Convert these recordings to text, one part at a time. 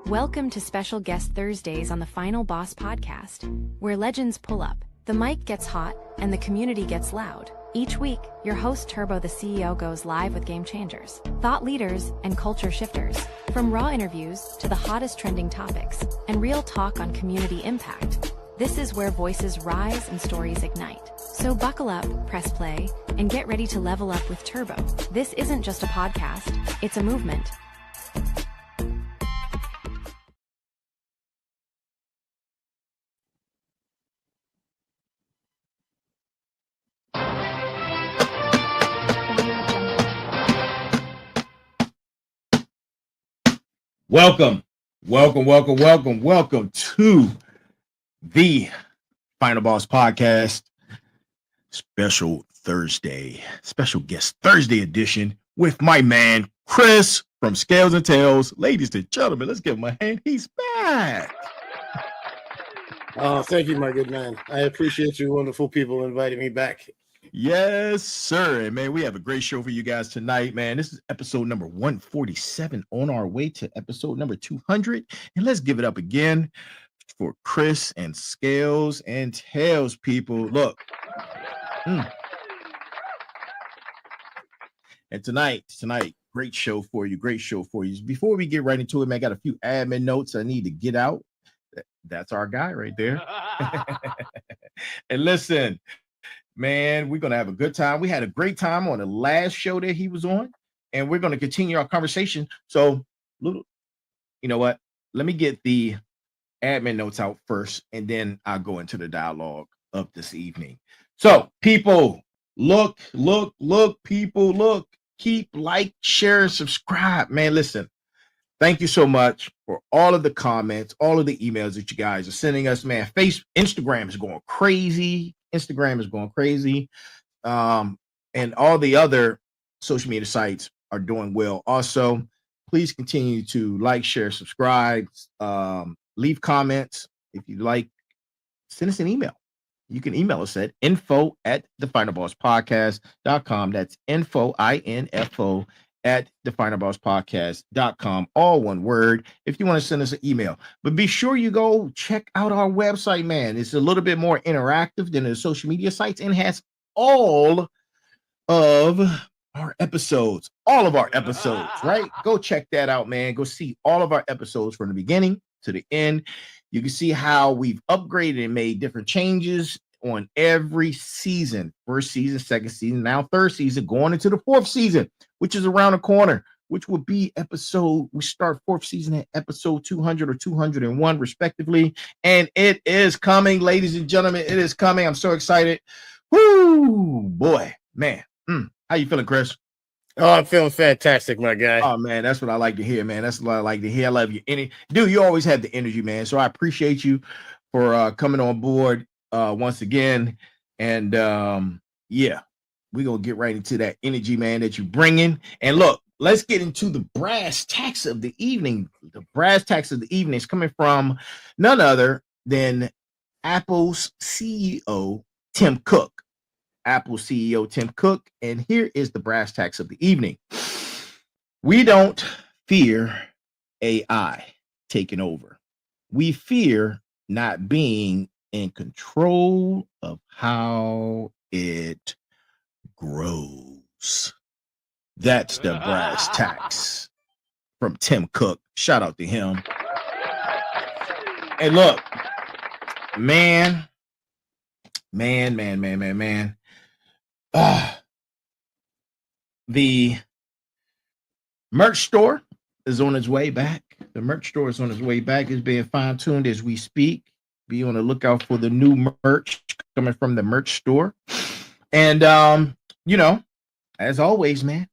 Welcome to Special Guest Thursdays on the Final Boss podcast, where legends pull up, the mic gets hot, and the community gets loud. Each week, your host Turbotheceo goes live with game changers, thought leaders, and culture shifters. From raw interviews to the hottest trending topics, and real talk on community impact. This is where voices rise and stories ignite. So buckle up, press play, and get ready to level up with Turbo. This isn't just a podcast, it's a movement. Welcome to the Final Boss Podcast, special guest Thursday edition with my man, Chris from Scalez and Tailz. Ladies and gentlemen, let's give him a hand. He's back. Oh, thank you, my good man. I appreciate you wonderful people inviting me back. Yes, sir. And man, we have a great show for you guys tonight, man. This is episode number 147 on our way to episode number 200. And let's give it up again for Chris and Scalez and Tailz, people. Look. And tonight, great show for you. Before we get right into it, man, I got a few admin notes I need to get out. That's our guy right there. And listen, man, we're going to have a good time. We had a great time on the last show that he was on, and we're going to continue our conversation. So, you know what? Let me get the admin notes out first, and then I'll go into the dialogue of this evening. So, people, look, people, look. Keep, like, share, subscribe. Man, listen, thank you so much for all of the comments, all of the emails that you guys are sending us, man. Instagram is going crazy. And all the other social media sites are doing well. Also, please continue to like, share, subscribe, leave comments. If you like, send us an email. You can email us at info@thefinalbosspodcast.com. That's info, info at thefinalbosspodcast.com, all one word, if you want to send us an email. But be sure you go check out our website, man. It's a little bit more interactive than the social media sites and has all of our episodes, right? Go check that out, man. Go see all of our episodes from the beginning to the end. You can see how we've upgraded and made different changes on every season. First season, second season, now third season, going into the fourth season, which is around the corner, which will be we start fourth season at episode 200 or 201 respectively. And it is coming, ladies and gentlemen. It is coming. I'm so excited. Whoo, boy, man. How you feeling, Chris? Oh, I'm feeling fantastic, my guy. Oh, man, that's what I like to hear, man. That's what I like to hear. I love you. Dude, you always have the energy, man. So I appreciate you for coming on board once again. And yeah, we're going to get right into that energy, man, that you bring in. And look, let's get into the brass tacks of the evening. The brass tacks of the evening is coming from none other than Apple's CEO, Tim Cook. Apple CEO Tim Cook, and here is the brass tacks of the evening. We don't fear AI taking over. We fear not being in control of how it grows. That's the brass tacks from Tim Cook. Shout out to him. And look, man. The merch store is on its way back. It's being fine-tuned as we speak. Be on the lookout for the new merch coming from the merch store. And, as always, man,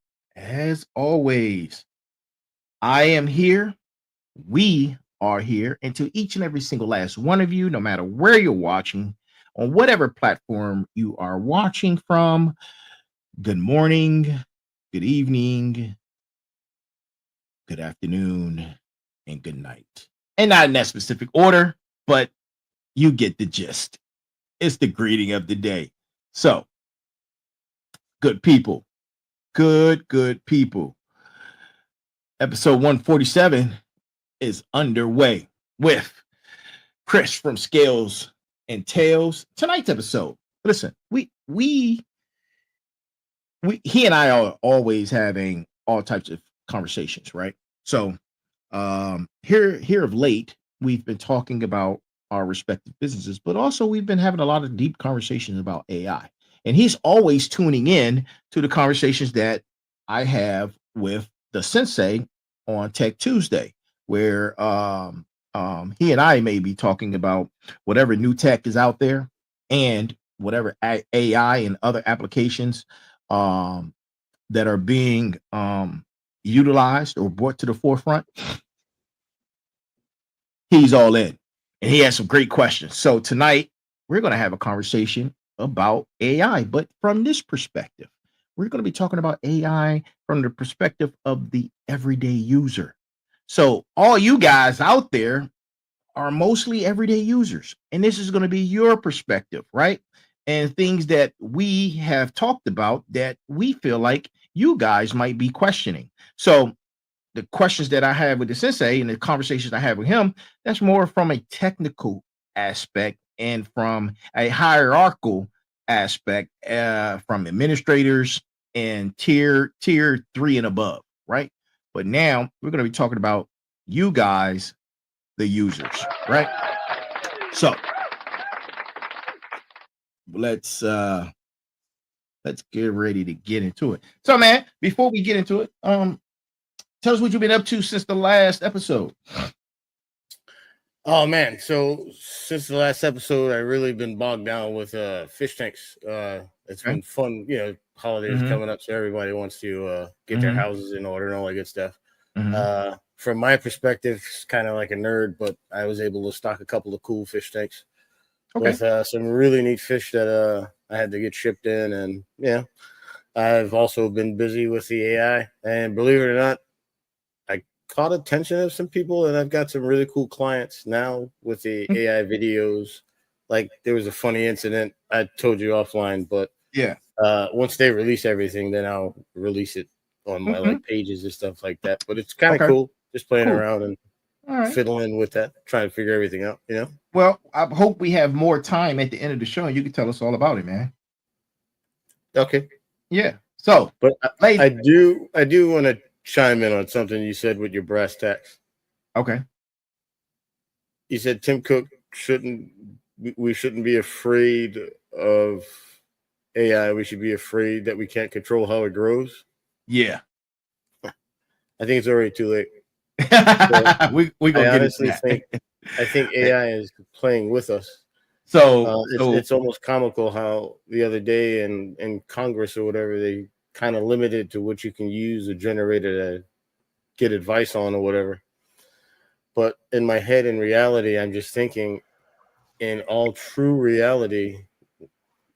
I am here. We are here. And to each and every single last one of you, no matter where you're watching, on whatever platform you are watching from, good morning, good evening, good afternoon, and good night. And not in that specific order, but you get the gist. It's the greeting of the day. So, good people. Episode 147 is underway with Chris from Scalez and Tailz. Tonight's episode. Listen, he and I are always having all types of conversations, right? So here of late, we've been talking about our respective businesses, but also we've been having a lot of deep conversations about AI. And he's always tuning in to the conversations that I have with the sensei on Tech Tuesday, where he and I may be talking about whatever new tech is out there and whatever AI and other applications that are being utilized or brought to the forefront. He's all in, and he has some great questions. So tonight we're going to have a conversation about AI, but from this perspective. We're going to be talking about AI from the perspective of the everyday user. So all you guys out there are mostly everyday users, and this is going to be your perspective, right? And things that we have talked about that we feel like you guys might be questioning. So the questions that I have with the sensei and the conversations I have with him, that's more from a technical aspect and from a hierarchical aspect, from administrators and tier 3 and above, right? But now we're going to be talking about you guys, the users, right? So let's get ready to get into it. So, man, before we get into it, tell us what you've been up to since the last episode. Oh man, so since the last episode, I really been bogged down with fish tanks. It's been fun, holidays coming up, so everybody wants to get their houses in order and all that good stuff. From my perspective, it's kind of like a nerd, but I was able to stock a couple of cool fish tanks with some really neat fish that I had to get shipped in, and I've also been busy with the AI, and believe it or not, caught attention of some people, and I've got some really cool clients now with the AI videos. Like there was a funny incident I told you offline, but once they release everything, then I'll release it on my like pages and stuff like that. But it's kind of cool just playing around and fiddling with that, trying to figure everything out, Well, I hope we have more time at the end of the show and you can tell us all about it, man. Okay. Yeah. So, but I do want to chime in on something you said with your brass tacks. Okay. You said Tim Cook we shouldn't be afraid of AI. We should be afraid that we can't control how it grows. Yeah. I think it's already too late. So we gonna I honestly think AI is playing with us. So it's almost comical how the other day in Congress or whatever, they kind of limited to what you can use a generator to get advice on or whatever. But in my head, in reality, I'm just thinking, in all true reality,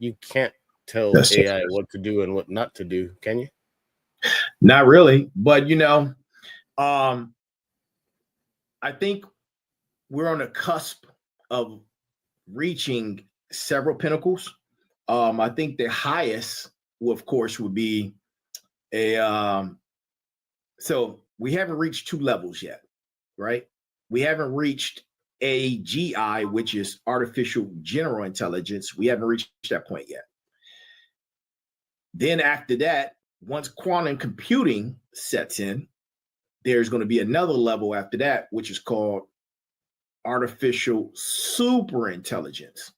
you can't tell AI what to do and what not to do, can you? Not really, but I think we're on the cusp of reaching several pinnacles. I think the highest, of course, would be so we haven't reached 2 levels yet, right? We haven't reached AGI, which is artificial general intelligence. We haven't reached that point yet. Then after that, once quantum computing sets in, there's going to be another level after that, which is called artificial super intelligence.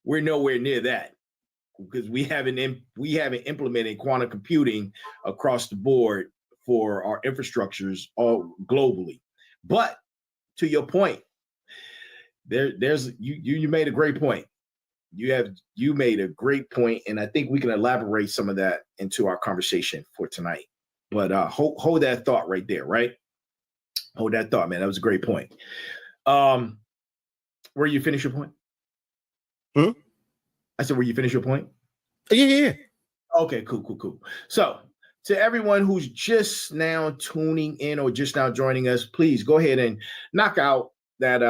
We're nowhere near that because we haven't implemented quantum computing across the board for our infrastructures all globally. But to your point, there's you made a great point. You made a great point, and I think we can elaborate some of that into our conversation for tonight. But hold that thought right there, right? Hold that thought, man. That was a great point. Where you finish your point? I said, where you finish your point? Yeah. Okay, cool. So, to everyone who's just now tuning in or just now joining us, please go ahead and knock out that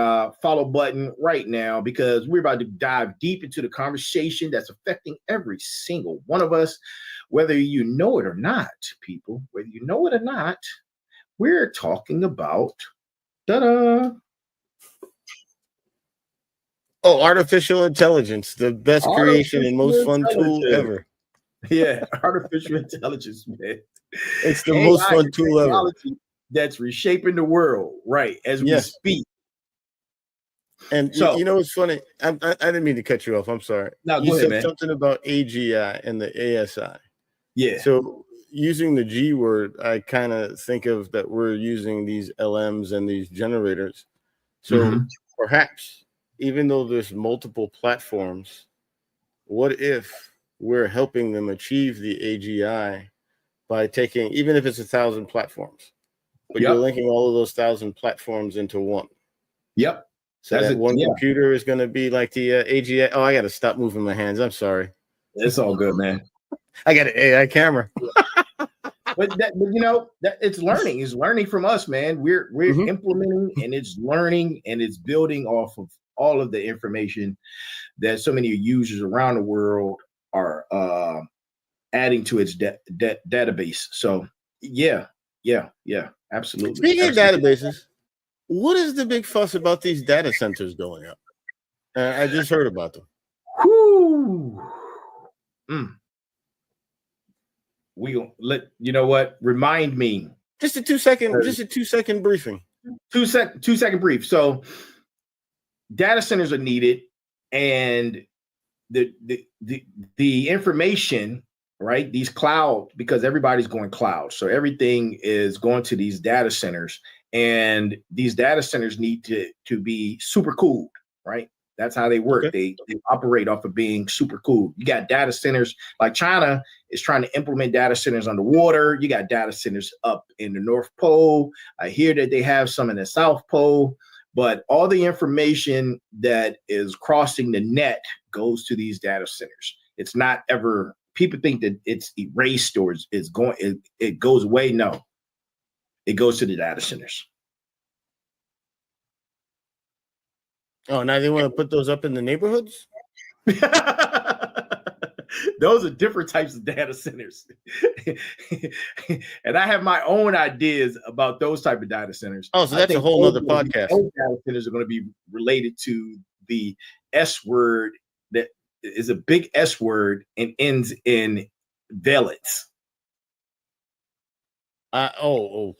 follow button right now, because we're about to dive deep into the conversation that's affecting every single one of us, whether you know it or not, people. Whether you know it or not, we're talking about Ta-da! Oh, artificial intelligence, the best creation and most fun tool ever. Yeah, artificial intelligence, man. It's the most fun tool ever. That's reshaping the world, right, as we speak. And so, you know, it's funny. I didn't mean to cut you off. I'm sorry. No, you said something about AGI and the ASI. Yeah. So using the G word, I kind of think of that we're using these LMs and these generators. So perhaps, even though there's multiple platforms, what if we're helping them achieve the AGI by taking, even if it's 1,000 platforms, but you're linking all of those 1,000 platforms into one. Yep. So that one computer is going to be like the AGI. Oh, I got to stop moving my hands. I'm sorry. It's all good, man. I got an AI camera. But you know, that it's learning. It's learning from us, man. We're implementing, and it's learning, and it's building off of all of the information that so many users around the world are adding to its database. So yeah, absolutely. Speaking of databases, what is the big fuss about these data centers going up? I just heard about them. Whoo. We gonna let you know what? Remind me. Just a 2-second briefing. 2-second brief. So data centers are needed, and the information, right? These cloud, because everybody's going cloud. So everything is going to these data centers, and these data centers need to be super cooled, right? That's how they work. Okay. They operate off of being super cooled. You got data centers like China is trying to implement data centers underwater. You got data centers up in the North Pole. I hear that they have some in the South Pole, but all the information that is crossing the net goes to these data centers. It's not ever, people think that it's erased or it goes away. No, it goes to the data centers. Oh, now they want to put those up in the neighborhoods? Those are different types of data centers. And I have my own ideas about those type of data centers. Oh, so that's a whole other podcast. Those data centers are going to be related to the S word that is a big S word and ends in valence. To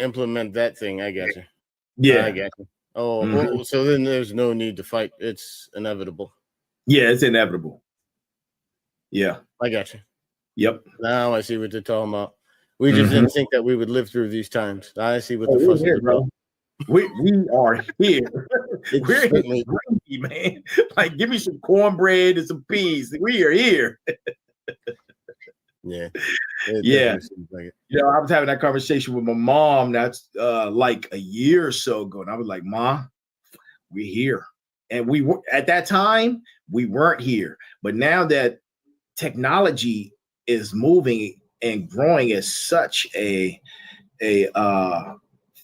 implement that thing. I got you. Yeah, I got you. Oh, so then there's no need to fight. It's inevitable. Yeah, it's inevitable. Yeah. I got you. Yep. Now I see what they're talking about. We just didn't think that we would live through these times. I see what the fuss is about. We are here. We're here, man. Like, give me some cornbread and some peas. We are here. Yeah. Yeah. You know, I was having that conversation with my mom. That's like a year or so ago. And I was like, Ma, we're here. And we were at that time, we weren't here. But now that technology is moving and growing at such a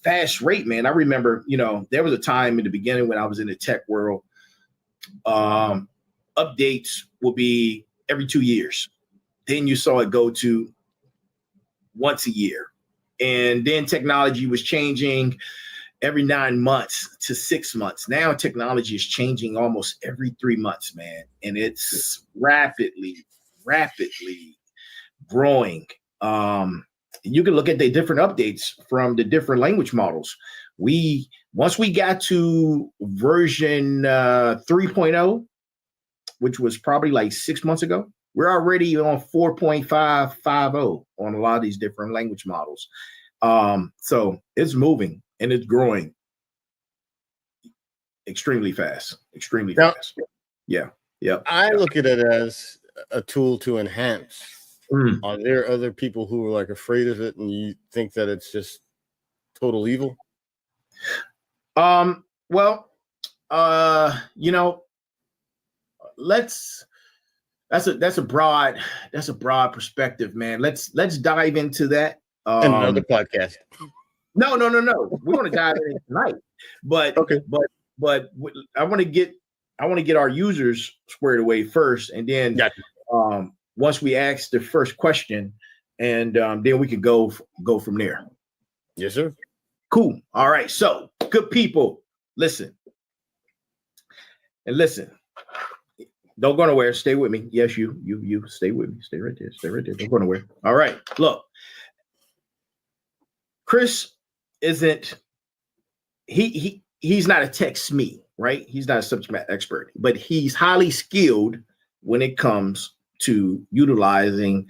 fast rate, man. I remember, you know, there was a time in the beginning when I was in the tech world, updates would be every 2 years. Then you saw it go to once a year. And then technology was changing every 9 months to 6 months. Now technology is changing almost every 3 months, man. And it's rapidly growing. You can look at the different updates from the different language models. Once we got to version 3.0, which was probably like 6 months ago, we're already on 4.550 on a lot of these different language models. So it's moving and it's growing extremely fast. Fast. Yeah. I look at it as a tool to enhance. Are there other people who are like afraid of it and you think that it's just total evil? Well, you know, that's a broad perspective, man. Let's dive into that. Another podcast. No. We're going to dive in tonight. But okay. But I want to get our users squared away first, and then once we ask the first question, and then we can go from there. Yes, sir. Cool. All right. So, good people, listen. And listen. Don't go nowhere. Stay with me. Yes, you stay with me. Stay right there. Stay right there. Don't go nowhere. All right. Look, Chris isn't. He's not a tech SME, right? He's not a subject matter expert, but he's highly skilled when it comes to utilizing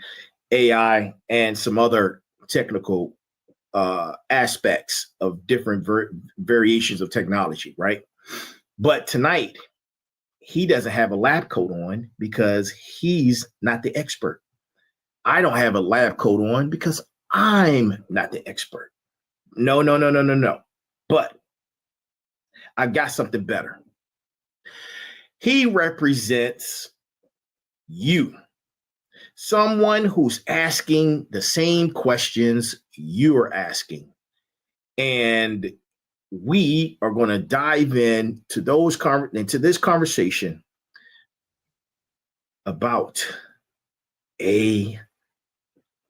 AI and some other technical aspects of different variations of technology, right? But tonight, he doesn't have a lab coat on because he's not the expert. I don't have a lab coat on because I'm not the expert. No. But I've got something better. He represents you, someone who's asking the same questions you are asking. And we are going to dive into this conversation about AI.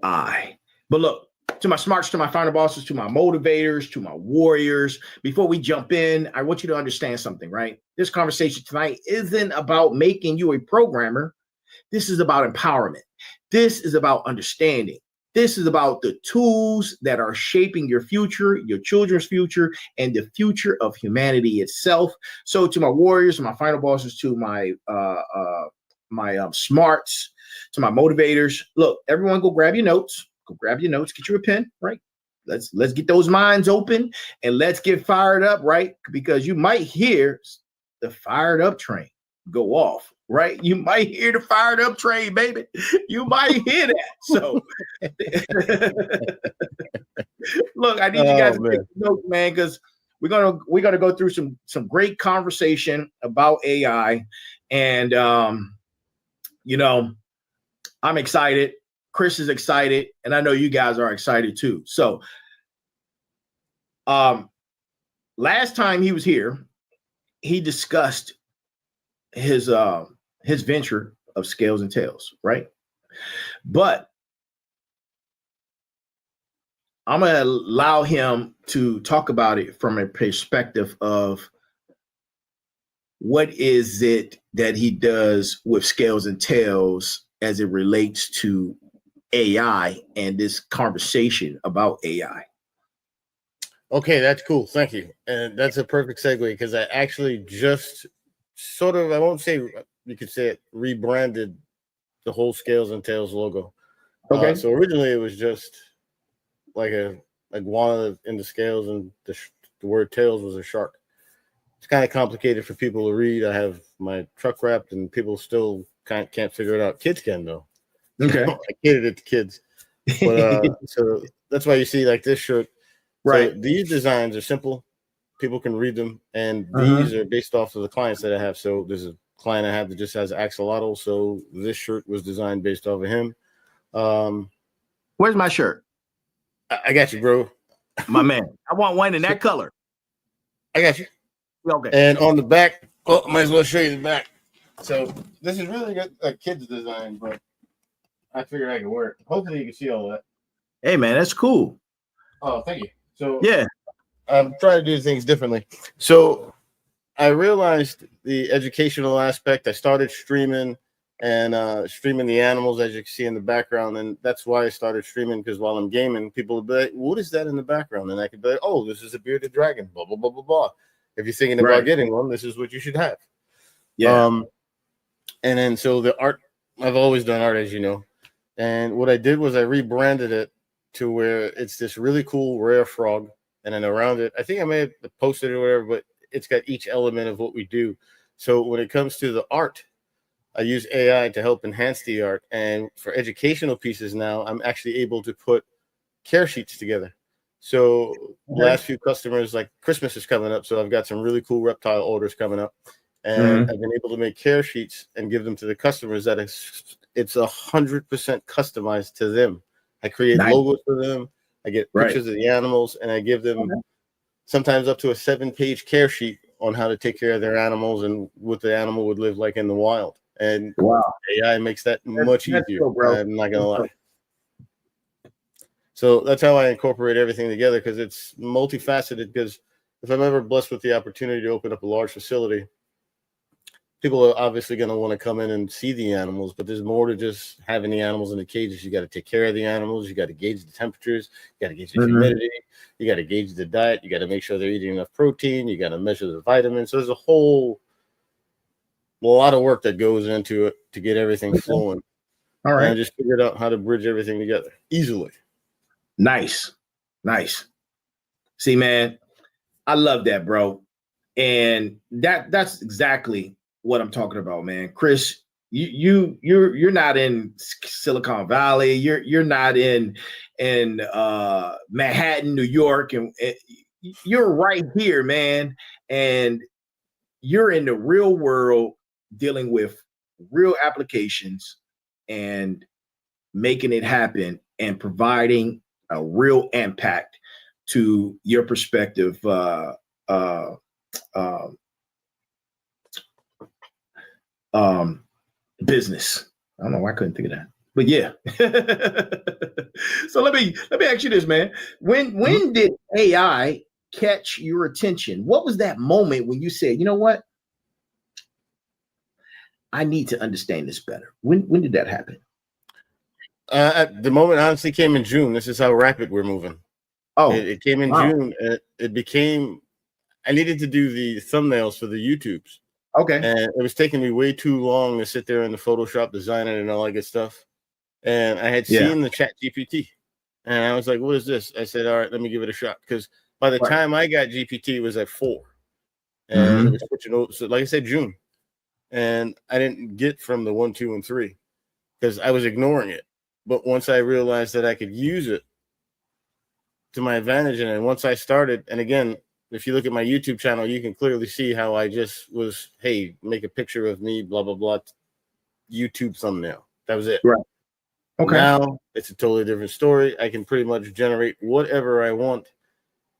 But look, to my smarts, to my final bosses, to my motivators, to my warriors, before we jump in, I want you to understand something, right? This conversation tonight isn't about making you a programmer. This is about empowerment. This is about understanding. This is about the tools that are shaping your future, your children's future, and the future of humanity itself. So to my warriors, to my final bosses, to my smarts, to my motivators, look, everyone go grab your notes. Go grab your notes, get you a pen, right? Let's get those minds open and let's get fired up, right? Because you might hear the fired up train go off, right? You might hear the fired up train, baby. You might hear that. So look, I need you guys to take notes, man, because we're gonna go through some great conversation about AI. And I'm excited. Chris is excited, and I know you guys are excited too. So, last time he was here, he discussed his venture of Scalez and Tailz, right? But I'm going to allow him to talk about it from a perspective of what is it that he does with Scalez and Tailz as it relates to AI and this conversation about AI. Okay, that's cool. Thank you. And that's a perfect segue because I actually just sort of, I won't say, you could say it, rebranded the whole Scalez and Tailz logo. Okay. So originally it was just like a iguana in the scales, and the word tails was a shark. It's kind of complicated for people to read. I have my truck wrapped and people still can't figure it out. Kids can though. Okay. I catered it to kids. But so that's why you see like this shirt. Right. So these designs are simple. People can read them. And these are based off of the clients that I have. So there's a client I have that just has axolotl. So this shirt was designed based off of him. Where's my shirt? I got you, bro. My man. I want one in that color. I got you. Okay. And on the back, I might as well show you the back. So this is really good, a kid's design, but I figured I could wear it. Hopefully you can see all that. Hey, man, that's cool. Oh, thank you. So yeah, I'm trying to do things differently. So I realized the educational aspect. I started streaming and streaming the animals, as you can see in the background. And that's why I started streaming, because while I'm gaming, people would be like, what is that in the background? And I could be like, oh, this is a bearded dragon, blah, blah, blah, blah, blah. If you're thinking about getting one, this is what you should have. Yeah. And then so the art, I've always done art, as you know. And what I did was I rebranded it to where it's this really cool rare frog. And then around it, I think I may have posted it or whatever, but it's got each element of what we do. So when it comes to the art, I use AI to help enhance the art. And for educational pieces now, I'm actually able to put care sheets together. So last few customers, like Christmas is coming up, so I've got some really cool reptile orders coming up. And I've been able to make care sheets and give them to the customers that it's 100% customized to them. I create logos for them. I get pictures of the animals, and I give them sometimes up to a 7-page care sheet on how to take care of their animals and what the animal would live like in the wild. And AI makes that much easier. Cool, bro. I'm not gonna lie. So that's how I incorporate everything together, because it's multifaceted. Because if I'm ever blessed with the opportunity to open up a large facility, people are obviously going to want to come in and see the animals, but there's more to just having the animals in the cages. You got to take care of the animals. You got to gauge the temperatures. You got to gauge the humidity. You got to gauge the diet. You got to make sure they're eating enough protein. You got to measure the vitamins. So there's a lot of work that goes into it to get everything flowing. All right. And I just figured out how to bridge everything together easily. Nice. See, man, I love that, bro. And that's exactly what I'm talking about, man. Chris, you're not in Silicon Valley. You're not in Manhattan, New York, and you're right here, man. And you're in the real world dealing with real applications and making it happen and providing a real impact to your perspective business. I don't know why I couldn't think of that, but yeah. So let me ask you this, man. When did AI catch your attention? What was that moment when you said, you know what? I need to understand this better. When did that happen? At the moment, honestly, came in June. This is how rapid we're moving. Oh, it came in June. It became, I needed to do the thumbnails for the YouTubes. Okay. And it was taking me way too long to sit there in the Photoshop, design it, and all that good stuff. And I had seen the Chat GPT, and I was like, "What is this?" I said, "All right, let me give it a shot." Because by the time I got GPT, it was at 4, and it was switching over. So, like I said, June, and I didn't get from the 1, 2, and 3 because I was ignoring it. But once I realized that I could use it to my advantage, and then once I started, and again, if you look at my YouTube channel, you can clearly see how I just was, hey, make a picture of me, blah, blah, blah, YouTube thumbnail. That was it. Right. Okay. Now it's a totally different story. I can pretty much generate whatever I want.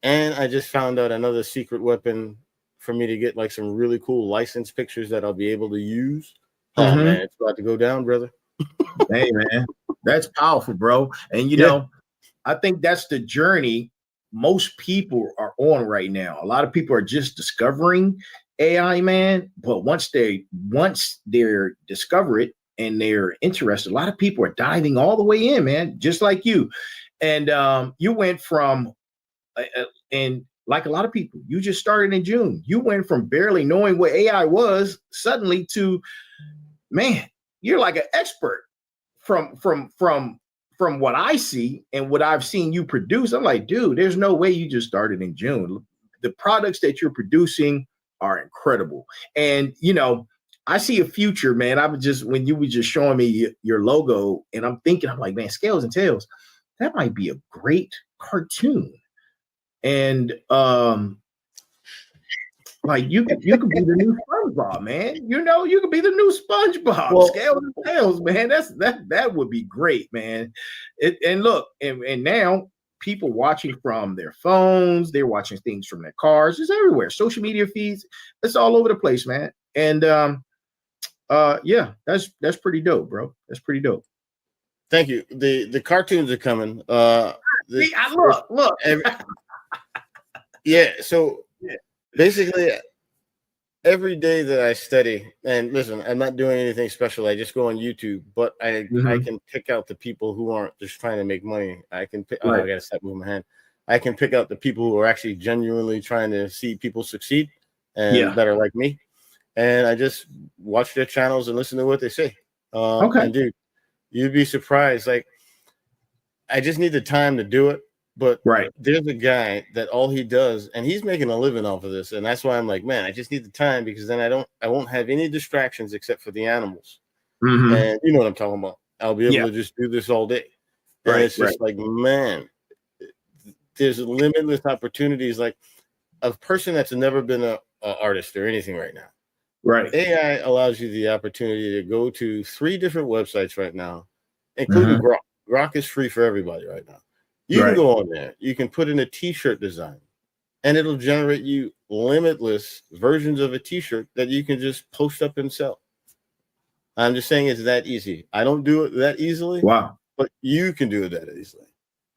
And I just found out another secret weapon for me to get like some really cool licensed pictures that I'll be able to use. Oh, man, it's about to go down, brother. Hey, man, that's powerful, bro. And, you know, I think that's the journey most people are on right now. A lot of people are just discovering AI, man. But once they discover it and they're interested, a lot of people are diving all the way in, man, just like you. And you went from, and like a lot of people, you just started in June. You went from barely knowing what AI was suddenly to, man, you're like an expert. From what I see and what I've seen you produce, I'm like, dude, there's no way you just started in June. The products that you're producing are incredible. And, you know, I see a future, man. When you were just showing me your logo, and I'm like, man, Scalez and Tailz, that might be a great cartoon. And like you could be the new SpongeBob, man. You know, you could be the new SpongeBob. Well, Scalez and Tailz, man. That would be great, man. And look, and now people watching from their phones, they're watching things from their cars. It's everywhere. Social media feeds, it's all over the place, man. And yeah, that's pretty dope, bro. That's pretty dope. Thank you. The cartoons are coming. Look. Yeah. So basically, every day that I study, and listen, I'm not doing anything special. I just go on YouTube, but I can pick out the people who aren't just trying to make money. I can pick. I gotta stop moving my hand. I can pick out the people who are actually genuinely trying to see people succeed and that are like me. And I just watch their channels and listen to what they say. And dude, you'd be surprised. Like, I just need the time to do it. But there's a guy that all he does, and he's making a living off of this. And that's why I'm like, man, I just need the time, because then I won't have any distractions except for the animals. And you know what I'm talking about. I'll be able to just do this all day. And it's just like, man, there's limitless opportunities. Like a person that's never been a artist or anything right now. AI allows you the opportunity to go to 3 different websites right now, including Grok. Grok is free for everybody right now. You can go on there. You can put in a t-shirt design, and it'll generate you limitless versions of a t-shirt that you can just post up and sell. I'm just saying it's that easy. I don't do it that easily. Wow. But you can do it that easily.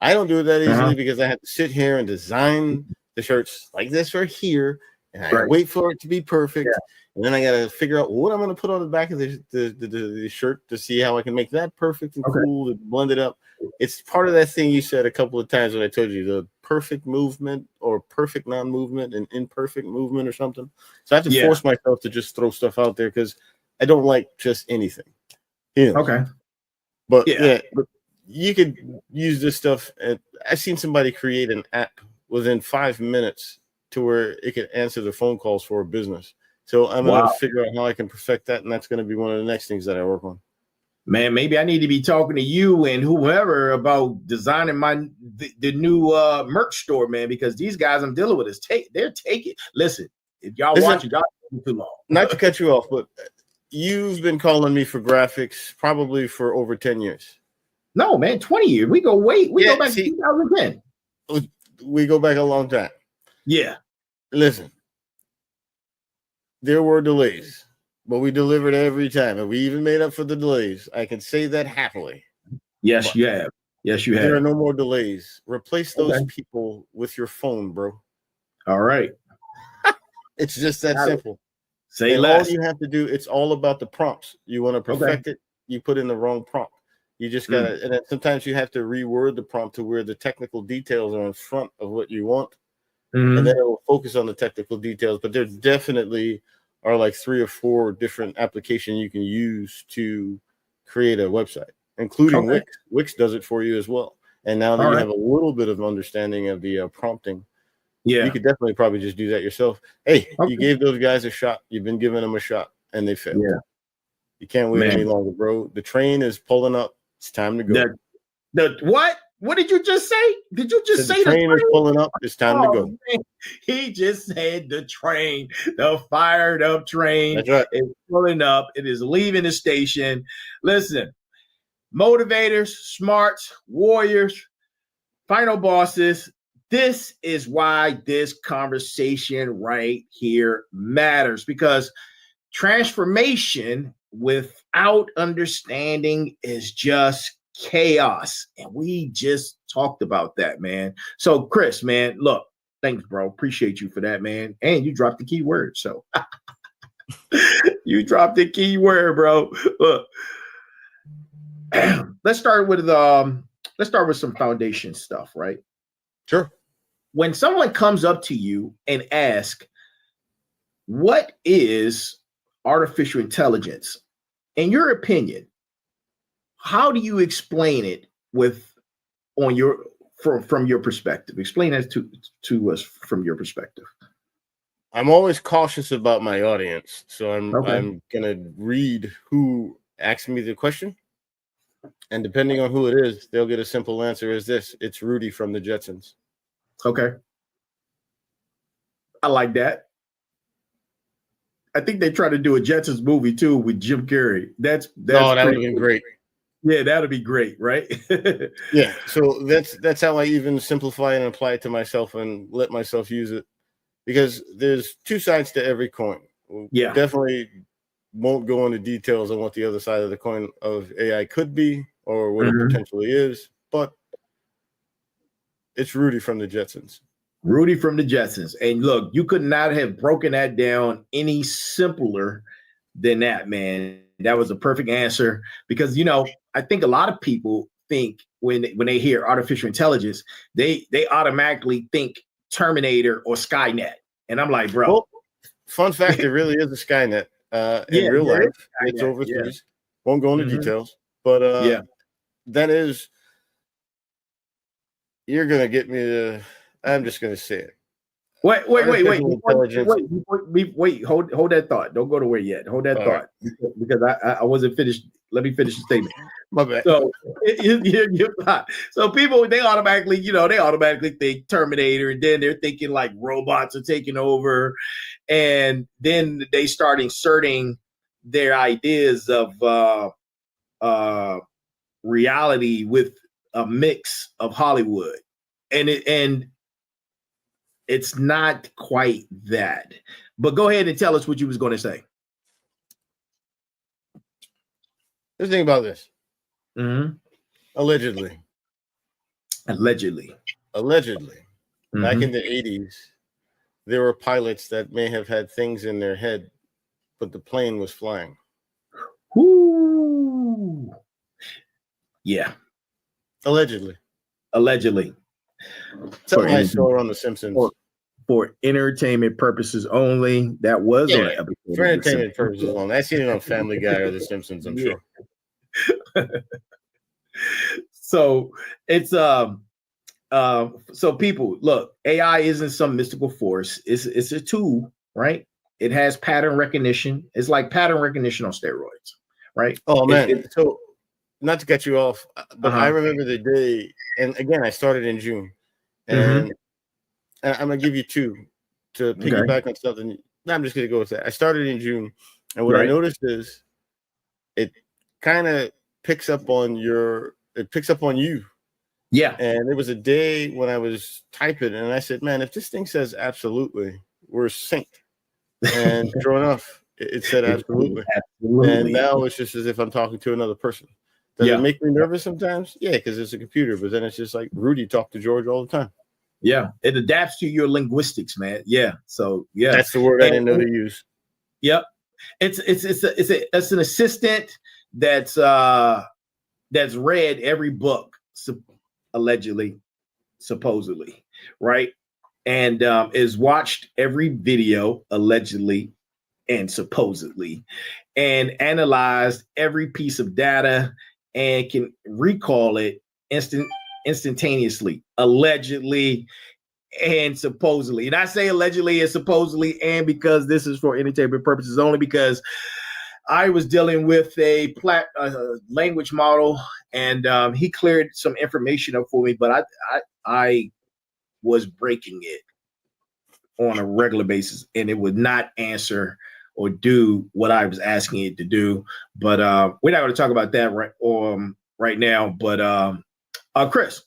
I don't do it that easily because I have to sit here and design the shirts like this right here, and I wait for it to be perfect, and then I got to figure out what I'm going to put on the back of the shirt to see how I can make that perfect and cool and blend it up. It's part of that thing you said a couple of times when I told you the perfect movement or perfect non-movement and imperfect movement or something. So I have to force myself to just throw stuff out there because I don't like just anything. You know? Okay. But but you could use this stuff. I've seen somebody create an app within 5 minutes to where it can answer the phone calls for a business. So I'm going to figure out how I can perfect that, and that's going to be one of the next things that I work on. Man, maybe I need to be talking to you and whoever about designing the new merch store, man, because these guys I'm dealing with they're taking. Listen, if y'all watching, y'all too long. Not to cut you off, but you've been calling me for graphics probably for over 10 years. No, man, 20 years. We go back to 2010. We go back a long time. Yeah. Listen, there were delays, but we delivered every time, and we even made up for the delays. I can say that happily. Yes, you have. Yes, you have. There are no more delays. Replace those people with your phone, bro. All right. It's just that simple. Say and less. All you have to do, it's all about the prompts. You want to perfect it, you put in the wrong prompt. You just got to, and then sometimes you have to reword the prompt to where the technical details are in front of what you want. And then it will focus on the technical details. But there definitely are like 3 or 4 different applications you can use to create a website, including Wix. Wix does it for you as well. And now that you have a little bit of understanding of the prompting, you could definitely probably just do that yourself. Hey, you gave those guys a shot. You've been giving them a shot, and they failed. Yeah. You can't wait any longer, bro. The train is pulling up. It's time to go. The what? What did you just say? Did you just say the train is pulling up? It's time to go. Man. He just said the train, the fired up train is pulling up. It is leaving the station. Listen, motivators, smarts, warriors, final bosses. This is why this conversation right here matters, because transformation without understanding is just chaos. And we just talked about that, man. So Chris, man, look, thanks, bro. Appreciate you for that, man. And you dropped the key word. So you dropped the key word, bro. Look, let's start with some foundation stuff, right? Sure. When someone comes up to you and asks, what is artificial intelligence? In your opinion, how do you explain it from your perspective? Explain that to us from your perspective. I'm always cautious about my audience, so I'm gonna read who asked me the question, and depending on who it is, they'll get a simple answer as this: it's Rudy from the Jetsons. Okay, I like that. I think they try to do a Jetsons movie too with Jim Carrey. That would have been great. Yeah, that'd be great, right? Yeah. So that's how I even simplify and apply it to myself and let myself use it, because there's 2 sides to every coin. Yeah, definitely won't go into details on what the other side of the coin of AI could be or what it potentially is, but it's Rudy from the Jetsons. Rudy from the Jetsons. And look, you could not have broken that down any simpler than that, man. That was a perfect answer, because, I think a lot of people think when they hear artificial intelligence, they automatically think Terminator or Skynet. And I'm like, bro. Well, fun fact, there really is a Skynet. In real life, it's overseas. Won't go into details, but that is, you're going to get me to, I'm just going to say it. Wait, hold that thought. Don't go nowhere yet. Hold that thought, because I wasn't finished. Let me finish the statement. My bad. So so people, they automatically think Terminator, and then they're thinking like robots are taking over, and then they start inserting their ideas of reality with a mix of Hollywood, and it's not quite that. But go ahead and tell us what you was going to say. Here's the thing about this. Allegedly. Allegedly. Back in the 80s, there were pilots that may have had things in their head, but the plane was flying. Whoo. Yeah. Allegedly. Something I saw on The Simpsons. For entertainment purposes only. That was on an episode. For entertainment purposes only. I seen it on Family Guy or The Simpsons, I'm sure. So it's so people, look, AI isn't some mystical force. It's a tool, right? It has pattern recognition. It's like pattern recognition on steroids, right? Oh man. So not to cut you off, but I remember the day, and again, I started in June, and I'm gonna give you two to piggyback on something. No, I'm just gonna go with that. I started in June, and what I noticed is it kind of picks up on you. Yeah. And it was a day when I was typing, and I said, man, if this thing says absolutely, we're synced. And sure enough, it said absolutely. And now it's just as if I'm talking to another person. Does it make me nervous sometimes? Yeah, because it's a computer, but then it's just like Rudy talked to George all the time. Yeah, it adapts to your linguistics, man. Yeah, so yeah, that's the word I didn't know to use. Yep, it's an assistant that's read every book, allegedly, supposedly, right, and is watched every video, allegedly, and supposedly, and analyzed every piece of data and can recall it instantaneously, allegedly and supposedly. And I say allegedly and supposedly, and because this is for entertainment purposes only, because I was dealing with a language model, and he cleared some information up for me, but I was breaking it on a regular basis, and it would not answer or do what I was asking it to do. But we're not going to talk about that right now. But Chris,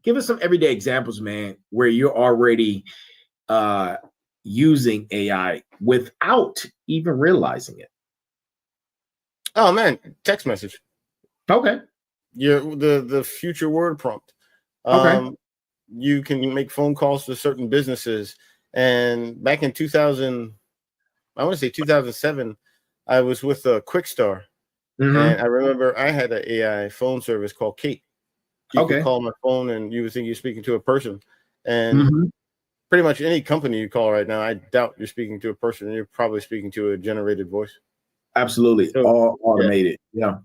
give us some everyday examples, man, where you're already using AI without even realizing it. Oh man, text message. Okay. The future word prompt. Okay. You can make phone calls to certain businesses. And back in 2007, I was with Quickstar. And I remember I had an AI phone service called Kate. You could call my phone and you would think you're speaking to a person. And pretty much any company you call right now, I doubt you're speaking to a person. You're probably speaking to a generated voice. Absolutely. So, all automated. Yeah.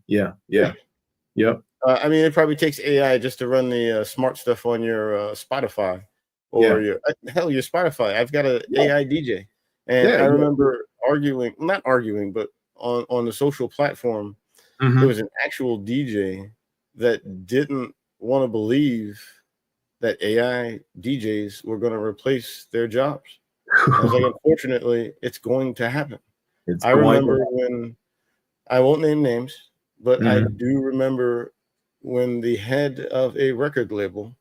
I mean, it probably takes AI just to run the smart stuff on your Spotify or your Spotify. I've got an AI DJ. And I remember not arguing, but on the social platform, there was an actual DJ that didn't want to believe that AI DJs were going to replace their jobs. I was like, unfortunately, it's going to happen. I remember when, I won't name names, but I do remember when the head of a record label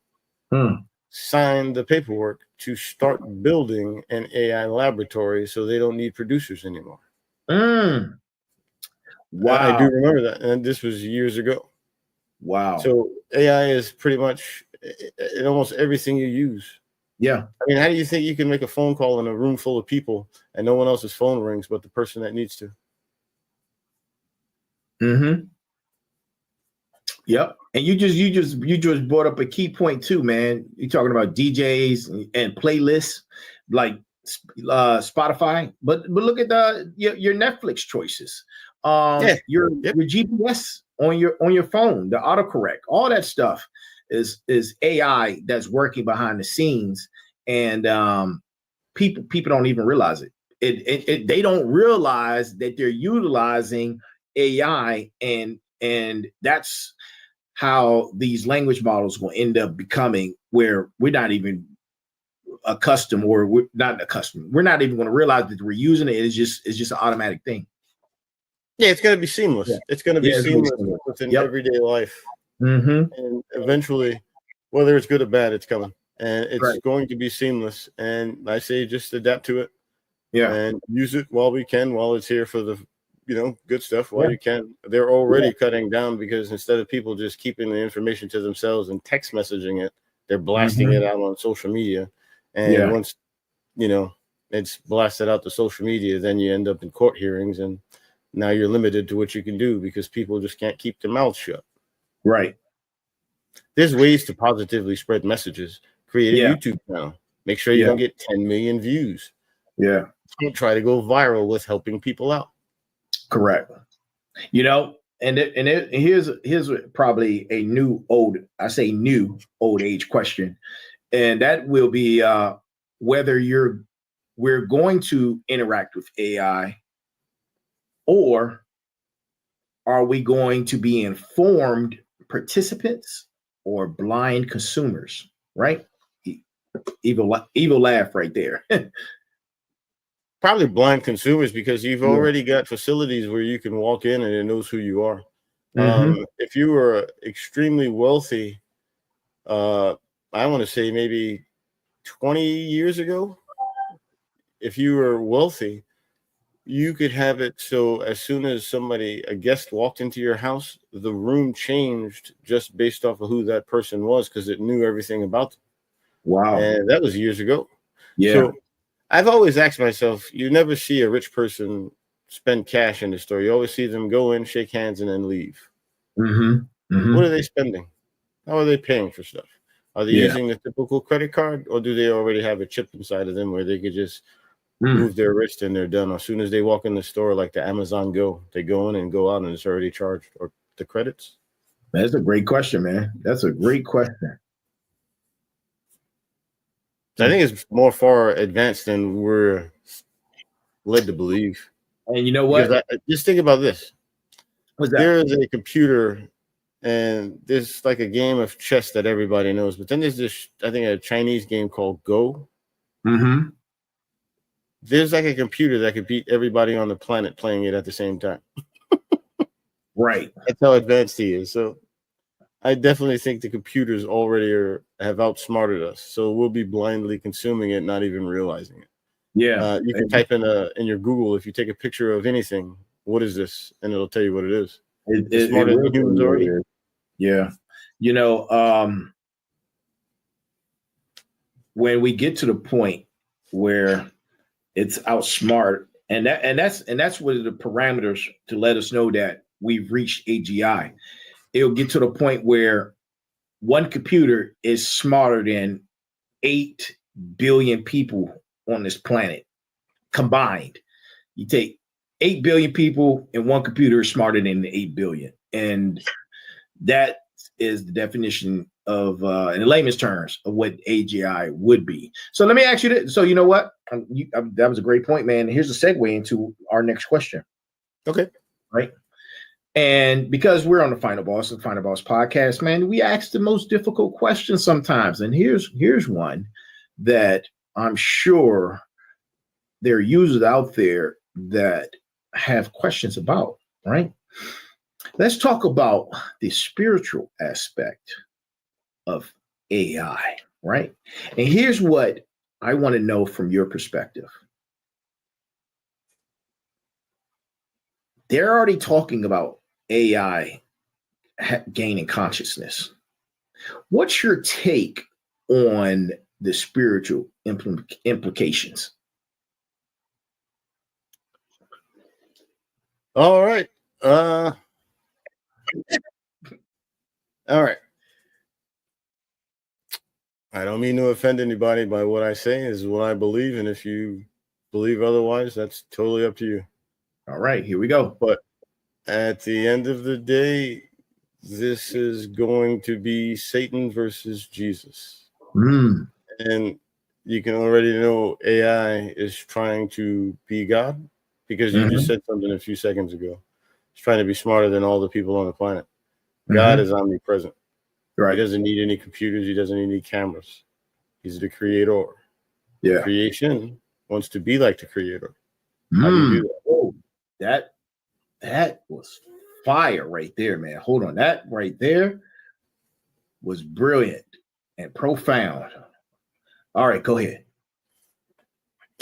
signed the paperwork to start building an AI laboratory so they don't need producers anymore. Wow. I do remember that. And this was years ago. Wow. So AI is pretty much in almost everything you use. Yeah. I mean, how do you think you can make a phone call in a room full of people and no one else's phone rings but the person that needs to? Yep. And you just brought up a key point too, man. You're talking about DJs and playlists like Spotify, but look at your Netflix choices. Your GPS on your phone, the autocorrect, all that stuff is AI that's working behind the scenes, and people don't even realize it. They don't realize that they're utilizing AI, and that's how these language models will end up becoming, where we're not even accustomed, or we're not even going to realize that we're using it. It's just an automatic thing. Yeah, it's going to be seamless. Yeah. It's going to be seamless within everyday life. And eventually, whether it's good or bad, it's coming. And it's going to be seamless. And I say just adapt to it. Yeah. And use it while we can, while it's here for the good stuff while you can. They're already cutting down, because instead of people just keeping the information to themselves and text messaging it, they're blasting it out on social media. And once, it's blasted out to social media, then you end up in court hearings, and now you're limited to what you can do because people just can't keep their mouths shut. Right. There's ways to positively spread messages. Create a YouTube channel. Make sure you don't get 10 million views. Yeah. Don't try to go viral with helping people out. Correct. Here's probably a new old age question, and that will be whether we're going to interact with AI, or are we going to be informed participants or blind consumers? Right? Evil laugh right there. Probably blind consumers, because you've already got facilities where you can walk in and it knows who you are. If you were extremely wealthy, I want to say maybe 20 years ago, if you were wealthy, you could have it so as soon as a guest walked into your house, the room changed just based off of who that person was, because it knew everything about them. Wow. And that was years ago. Yeah. So I've always asked myself, you never see a rich person spend cash in the store. You always see them go in, shake hands, and then leave. What are they spending? How are they paying for stuff? Are they using the typical credit card, or do they already have a chip inside of them where they could just move their wrist and they're done? As soon as they walk in the store, like the Amazon Go, they go in and go out and it's already charged, or the credits? That's a great question, man. That's a great question. I think it's more far advanced than we're led to believe. And you know what? Just think about this. What's that? There is a computer, and there's like a game of chess that everybody knows. But then there's this, I think, a Chinese game called Go. There's like a computer that could beat everybody on the planet playing it at the same time. Right. That's how advanced he is. So I definitely think the computers already have outsmarted us. So we'll be blindly consuming it, not even realizing it. Yeah. You can type in your Google, if you take a picture of anything, what is this? And it'll tell you what it is. It's smarter than humans already. Yeah. When we get to the point where it's outsmart, and that's what the parameters to let us know that we've reached AGI. It'll get to the point where one computer is smarter than 8 billion people on this planet combined. You take 8 billion people and one computer is smarter than the 8 billion. And that is the definition of, in layman's terms, of what AGI would be. So let me ask you this. So you know what? That was a great point, man. Here's a segue into our next question. Okay. Right. And because we're on the Final Boss podcast, man, we ask the most difficult questions sometimes. And here's one that I'm sure there are users out there that have questions about, right? Let's talk about the spiritual aspect of AI, right? And here's what I want to know from your perspective. They're already talking about AI gaining consciousness. What's your take on the spiritual implications? All right. All right. I don't mean to offend anybody by what I say. Is what I believe, and if you believe otherwise, that's totally up to you. All right, here we go. But at the end of the day, this is going to be Satan versus Jesus. And you can already know AI is trying to be God, because you just said something a few seconds ago. It's trying to be smarter than all the people on the planet. God is omnipresent. Right. He doesn't need any computers. He doesn't need any cameras. He's the creator. Yeah. Creation wants to be like the creator. How do you do that? Oh, that was fire right there, man. Hold on. That right there was brilliant and profound. All right, go ahead.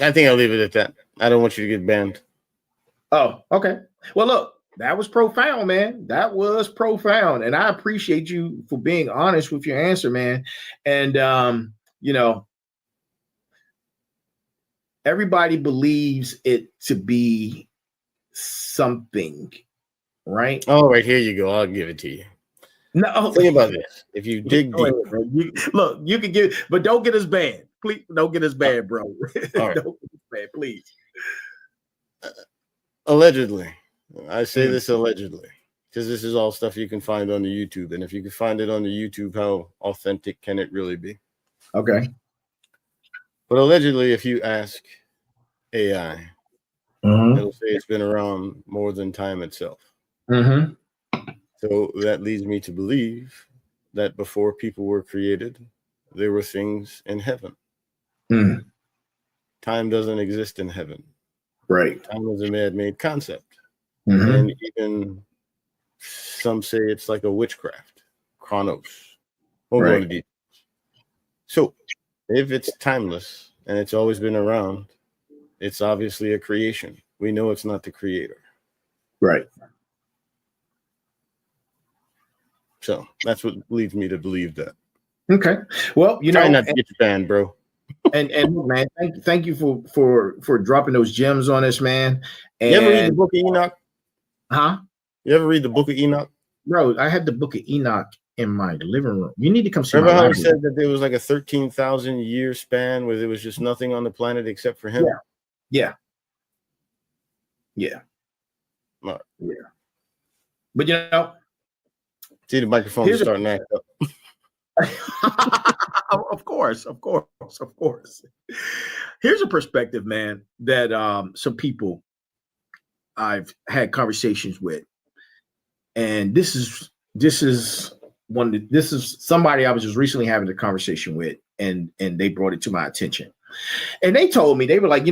I think I'll leave it at that. I don't want you to get banned. Oh, okay. Well, look, that was profound, man. That was profound. And I appreciate you for being honest with your answer, man. And everybody believes it to be something, right? Oh, right, here you go. I'll give it to you. No, think about this. If you dig deep, look, you can get, but don't get us banned. Please don't get us banned, bro. Right. Don't get us banned, please. Allegedly, I say this allegedly, because this is all stuff you can find on the YouTube. And if you can find it on the YouTube, how authentic can it really be? Okay. But allegedly, if you ask AI, it'll say it's been around more than time itself. So that leads me to believe that before people were created, there were things in heaven. Time doesn't exist in heaven. Right. Time is a man-made concept. And even some say it's like a witchcraft, chronos. Won't go into details. So if it's timeless and it's always been around, it's obviously a creation. We know it's not the creator. Right. So that's what leads me to believe that. Okay. Well, try not to get you banned, bro. And man, thank you for dropping those gems on us, man. And you ever read the Book of Enoch? Huh? You ever read the Book of Enoch? Bro, I had the Book of Enoch in my living room. You need to come see. Remember how he said that there was like a 13,000 year span where there was just nothing on the planet except for him? Yeah. Right. Yeah. But you know, see, the microphone is starting to act up. Of course. Here's a perspective, man, that some people I've had conversations with, and this is somebody I was just recently having a conversation with, and they brought it to my attention, and they told me, they were like,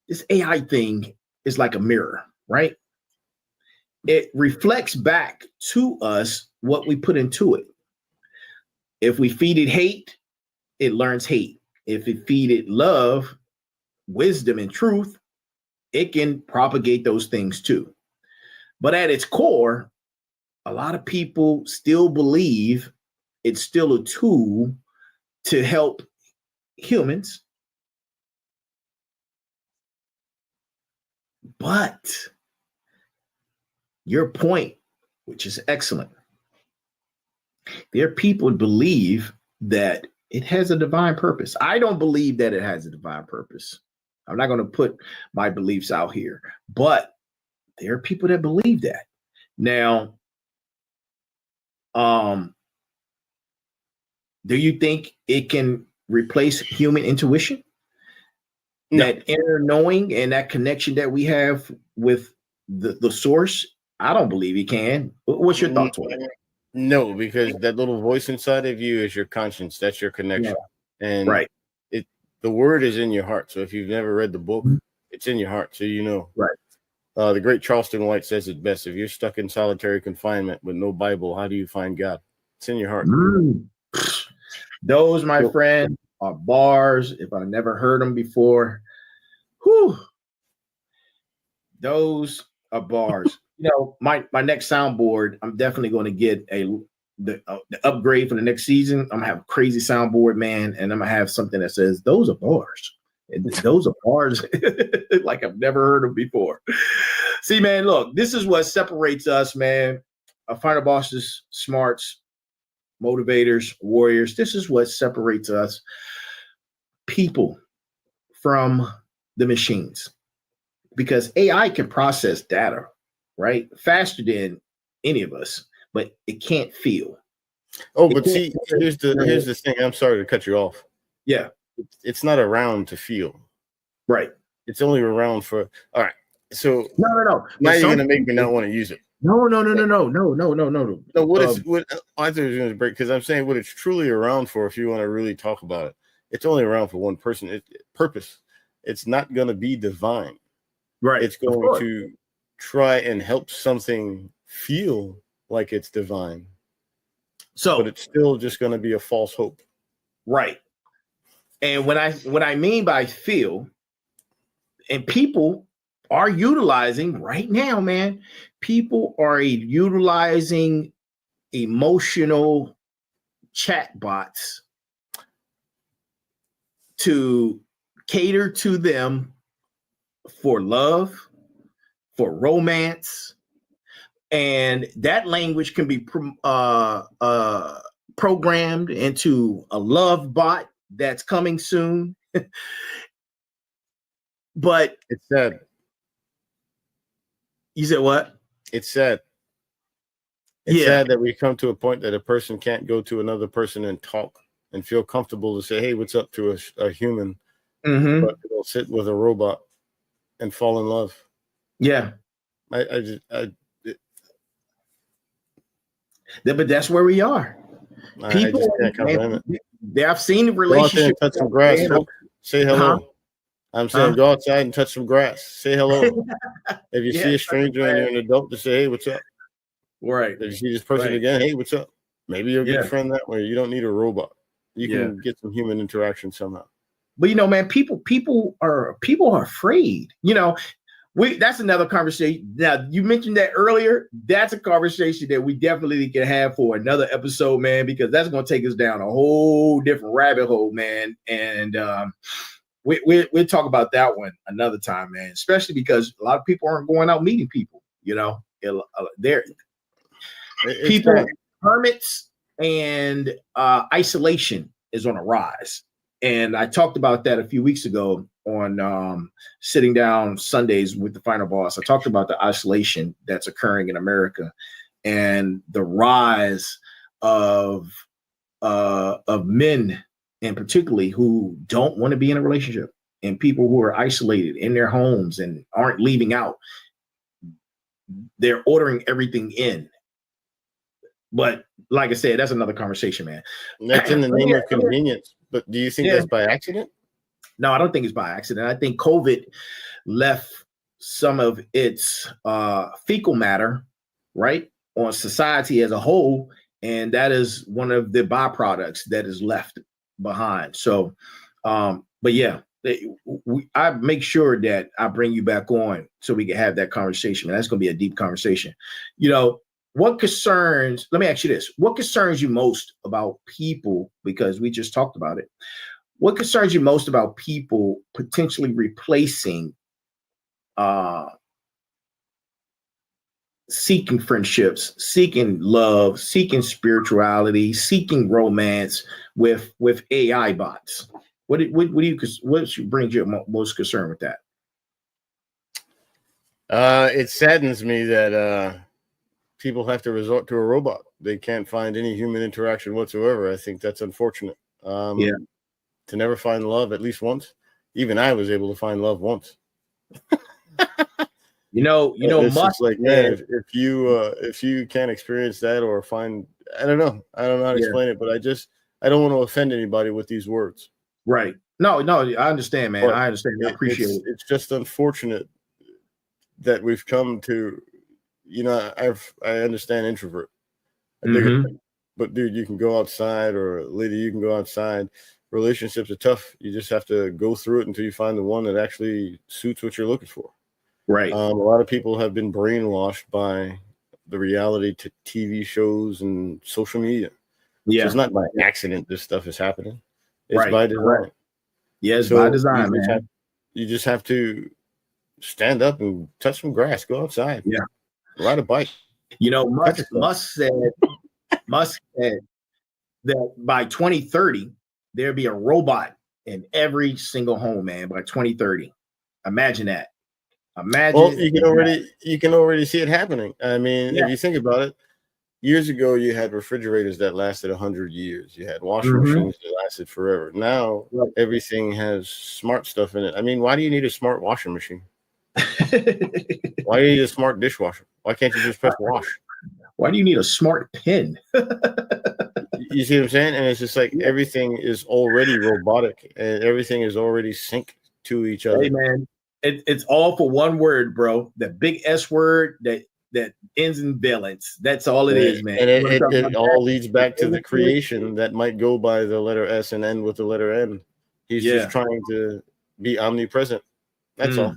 this AI thing is like a mirror, right? It reflects back to us what we put into it. If we feed it hate, it learns hate. If we feed it love, wisdom, and truth, it can propagate those things too. But at its core, a lot of people still believe it's still a tool to help humans. But your point, which is excellent, there are people who believe that it has a divine purpose. I don't believe that it has a divine purpose. I'm not going to put my beliefs out here, but there are people that believe that. Now, do you think it can replace human intuition? No. That inner knowing and that connection that we have with the source? I don't believe it can. What's your thoughts on it? No, because that little voice inside of you is your conscience. That's your connection. Yeah. And the word is in your heart. So if you've never read the book, it's in your heart. So you know. Right. The great Charleston White says it best. If you're stuck in solitary confinement with no Bible, how do you find God? It's in your heart. Those, my friend, are bars. If I never heard them before, those are bars. My next soundboard, I'm definitely going to get the upgrade for the next season. I'm gonna have a crazy soundboard, man, and I'm gonna have something that says those are bars. Those are bars like I've never heard of before. See, man, look, this is what separates us, man. Final bosses, smarts, motivators, warriors. This is what separates us people from the machines, because AI can process data, right, faster than any of us, but it can't feel. But see, here's the thing. I'm sorry to cut you off. Yeah. It's not around to feel. Right. It's only around for, all right. So no. Now you're gonna make me not want to use it. No. So what I thought it was gonna break, because I'm saying what it's truly around for, if you want to really talk about it, it's only around for one person. Purpose. It's not gonna be divine. Right. It's going to try and help something feel like it's divine. But it's still just gonna be a false hope. Right. And what I mean by feel, and people are utilizing right now, man. People are utilizing emotional chatbots to cater to them for love, for romance, and that language can be programmed into a love bot that's coming soon. But it's sad. You said what? It's sad. It's sad that we come to a point that a person can't go to another person and talk and feel comfortable to say, "Hey, what's up?" to a human, but they'll sit with a robot and fall in love. Yeah, but that's where we are. People, I've seen the relationship. Touch some grass, folks. Say hello. I'm saying go outside and touch some grass. Say hello. If you see a stranger and you're an adult, just say, "Hey, what's up?" Right. If you see this person again, "Hey, what's up?" Maybe you'll get a friend that way. You don't need a robot. You can get some human interaction somehow. But man, people are afraid. That's another conversation. Now, you mentioned that earlier. That's a conversation that we definitely can have for another episode, man, because that's going to take us down a whole different rabbit hole, man. And we'll talk about that one another time, man, especially because a lot of people aren't going out meeting people, hermits and isolation is on a rise. And I talked about that a few weeks ago on Sitting Down Sundays with the Final Boss. I talked about the isolation that's occurring in America and the rise of men, and particularly who don't want to be in a relationship, and people who are isolated in their homes and aren't leaving out. They're ordering everything in. But like I said, that's another conversation, man. That's in the name of convenience. But do you think that's by accident? No, I don't think it's by accident. I think COVID left some of its fecal matter, right, on society as a whole. And that is one of the byproducts that is left behind. So, but yeah, I make sure that I bring you back on so we can have that conversation. And that's going to be a deep conversation. Let me ask you this. What concerns you most about people? Because we just talked about it. What concerns you most about people potentially replacing seeking friendships, seeking love, seeking spirituality, seeking romance with AI bots? What brings you most concern with that? It saddens me that people have to resort to a robot. They can't find any human interaction whatsoever. I think that's unfortunate. To never find love at least once. Even I was able to find love once. It's just like, man, if you can't experience that or find, I don't know how to explain it, but I don't want to offend anybody with these words. Right. No, I understand, man. I understand. I appreciate it. It's just unfortunate that we've come to, I understand introvert. I dig it. But dude, you can go outside, or lady, you can go outside. Relationships are tough. You just have to go through it until you find the one that actually suits what you're looking for. Right. A lot of people have been brainwashed by the reality TV shows and social media. Yeah. So it's not by accident this stuff is happening. It's by design. Right. Yes, by design, man. You just have to stand up and touch some grass, go outside. Yeah. Ride a bike. Musk said that by 2030, there'll be a robot in every single home, man, by 2030. Imagine that. Well, you can already see it happening. I mean, if you think about it, years ago you had refrigerators that lasted 100 years. You had washing machines that lasted forever. Now everything has smart stuff in it. I mean, why do you need a smart washing machine? Why do you need a smart dishwasher? Why can't you just press wash? Why do you need a smart pen? You see what I'm saying? And it's just like everything is already robotic and everything is already synced to each other. Hey, man. It's all for one word, bro. That big S word that ends in valence. That's all it is, man. And it all leads back to the creation that might go by the letter S and end with the letter N. He's just trying to be omnipresent. That's all.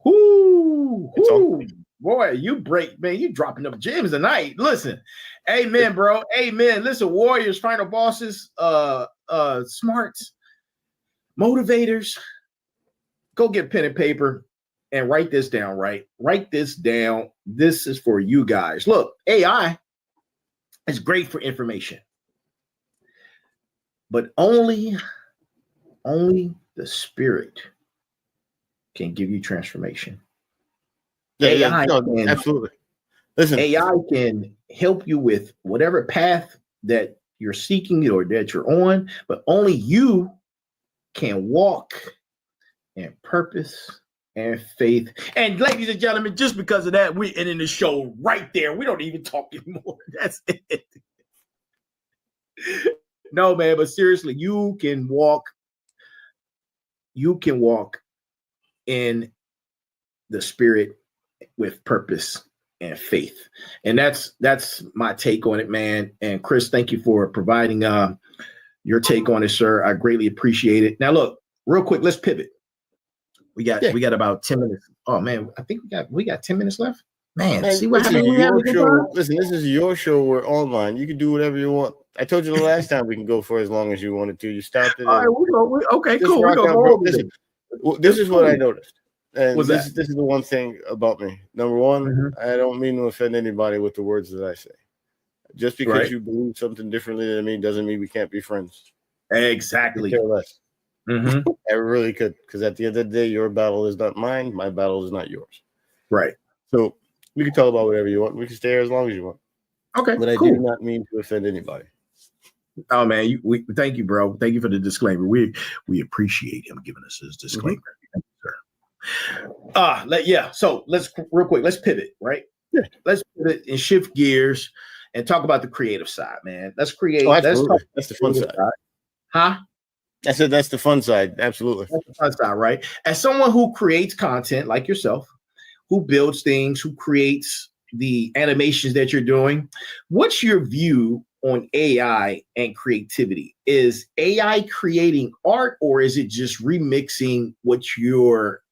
Woo! Boy, you dropping up gems tonight. Listen, amen, bro. Amen. Listen, warriors, final bosses, smarts, motivators. Go get pen and paper and write this down, right? Write this down. This is for you guys. Look, AI is great for information, but only the spirit can give you transformation. Absolutely. Listen, AI can help you with whatever path that you're seeking or that you're on, but only you can walk in purpose and faith. And ladies and gentlemen, just because of that, we're ending the show right there. We don't even talk anymore. That's it. No, man, but seriously, you can walk in the spirit with purpose and faith. And that's my take on it, man. And Chris, thank you for providing your take on it, sir. I greatly appreciate it. Now look, real quick, let's pivot. We got about 10 minutes. Oh man, I think we got 10 minutes left. Man, see what happened. Listen, this is your show. We're online. You can do whatever you want. I told you the last time we can go for as long as you wanted to. You stopped it. All right, okay, cool. This is what I noticed. And this is the one thing about me. Number one, I don't mean to offend anybody with the words that I say. Just because you believe something differently than me doesn't mean we can't be friends. Exactly. Care less. I really could, because at the end of the day, your battle is not mine. My battle is not yours. Right. So we can talk about whatever you want. We can stay here as long as you want. Okay. But I do not mean to offend anybody. Oh man, we thank you, bro. Thank you for the disclaimer. We appreciate him giving us his disclaimer. Thank you, sir. So let's real quick. Let's pivot, right? Yeah. Let's pivot and shift gears and talk about the creative side, man. Let's create. That's the fun side. Huh? I said that's the fun side. Absolutely. That's the fun side, right? As someone who creates content like yourself, who builds things, who creates the animations that you're doing, what's your view on AI and creativity? Is AI creating art, or is it just remixing what you're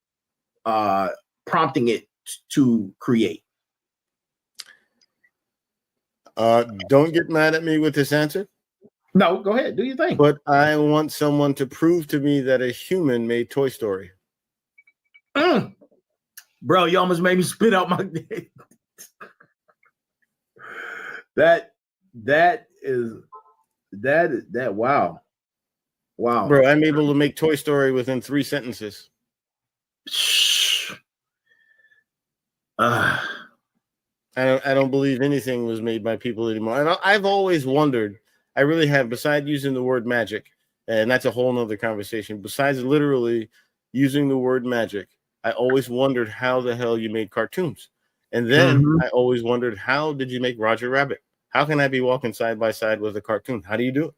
prompting it to create? Don't get mad at me with this answer. No, go ahead. Do your thing. But I want someone to prove to me that a human made Toy Story. Bro, you almost made me spit out my That wow. Bro, I'm able to make Toy Story within 3 sentences. I don't believe anything was made by people anymore. And I've always wondered, I really have, besides using the word magic, and that's a whole nother conversation, besides literally using the word magic, I always wondered how the hell you made cartoons. And then I always wondered, how did you make Roger Rabbit? How can I be walking side by side with a cartoon? How do you do it?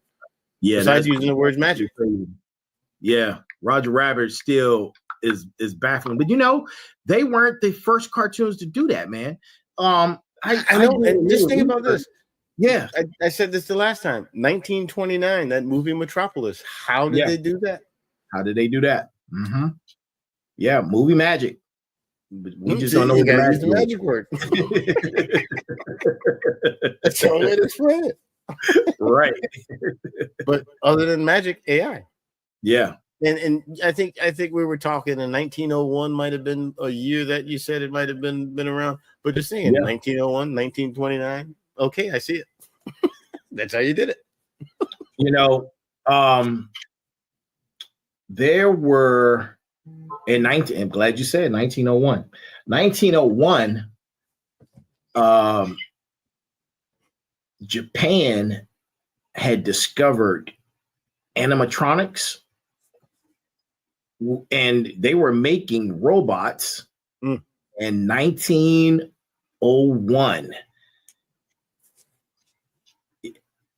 Yeah, besides using the words magic. Yeah, Roger Rabbit still is baffling. But they weren't the first cartoons to do that, man. I know. And just think about this. Yeah, I said this the last time. 1929, that movie Metropolis. How did they do that? How did they do that? Yeah, movie magic. We just don't know what the magic word. That's the only way to explain it. Right. But other than magic, AI. Yeah. And I think we were talking in 1901 might have been a year that you said it might have been around. But just saying, 1901, 1929. Okay, I see it. That's how you did it. There were I'm glad you said 1901. 1901, Japan had discovered animatronics, and they were making robots in 1901.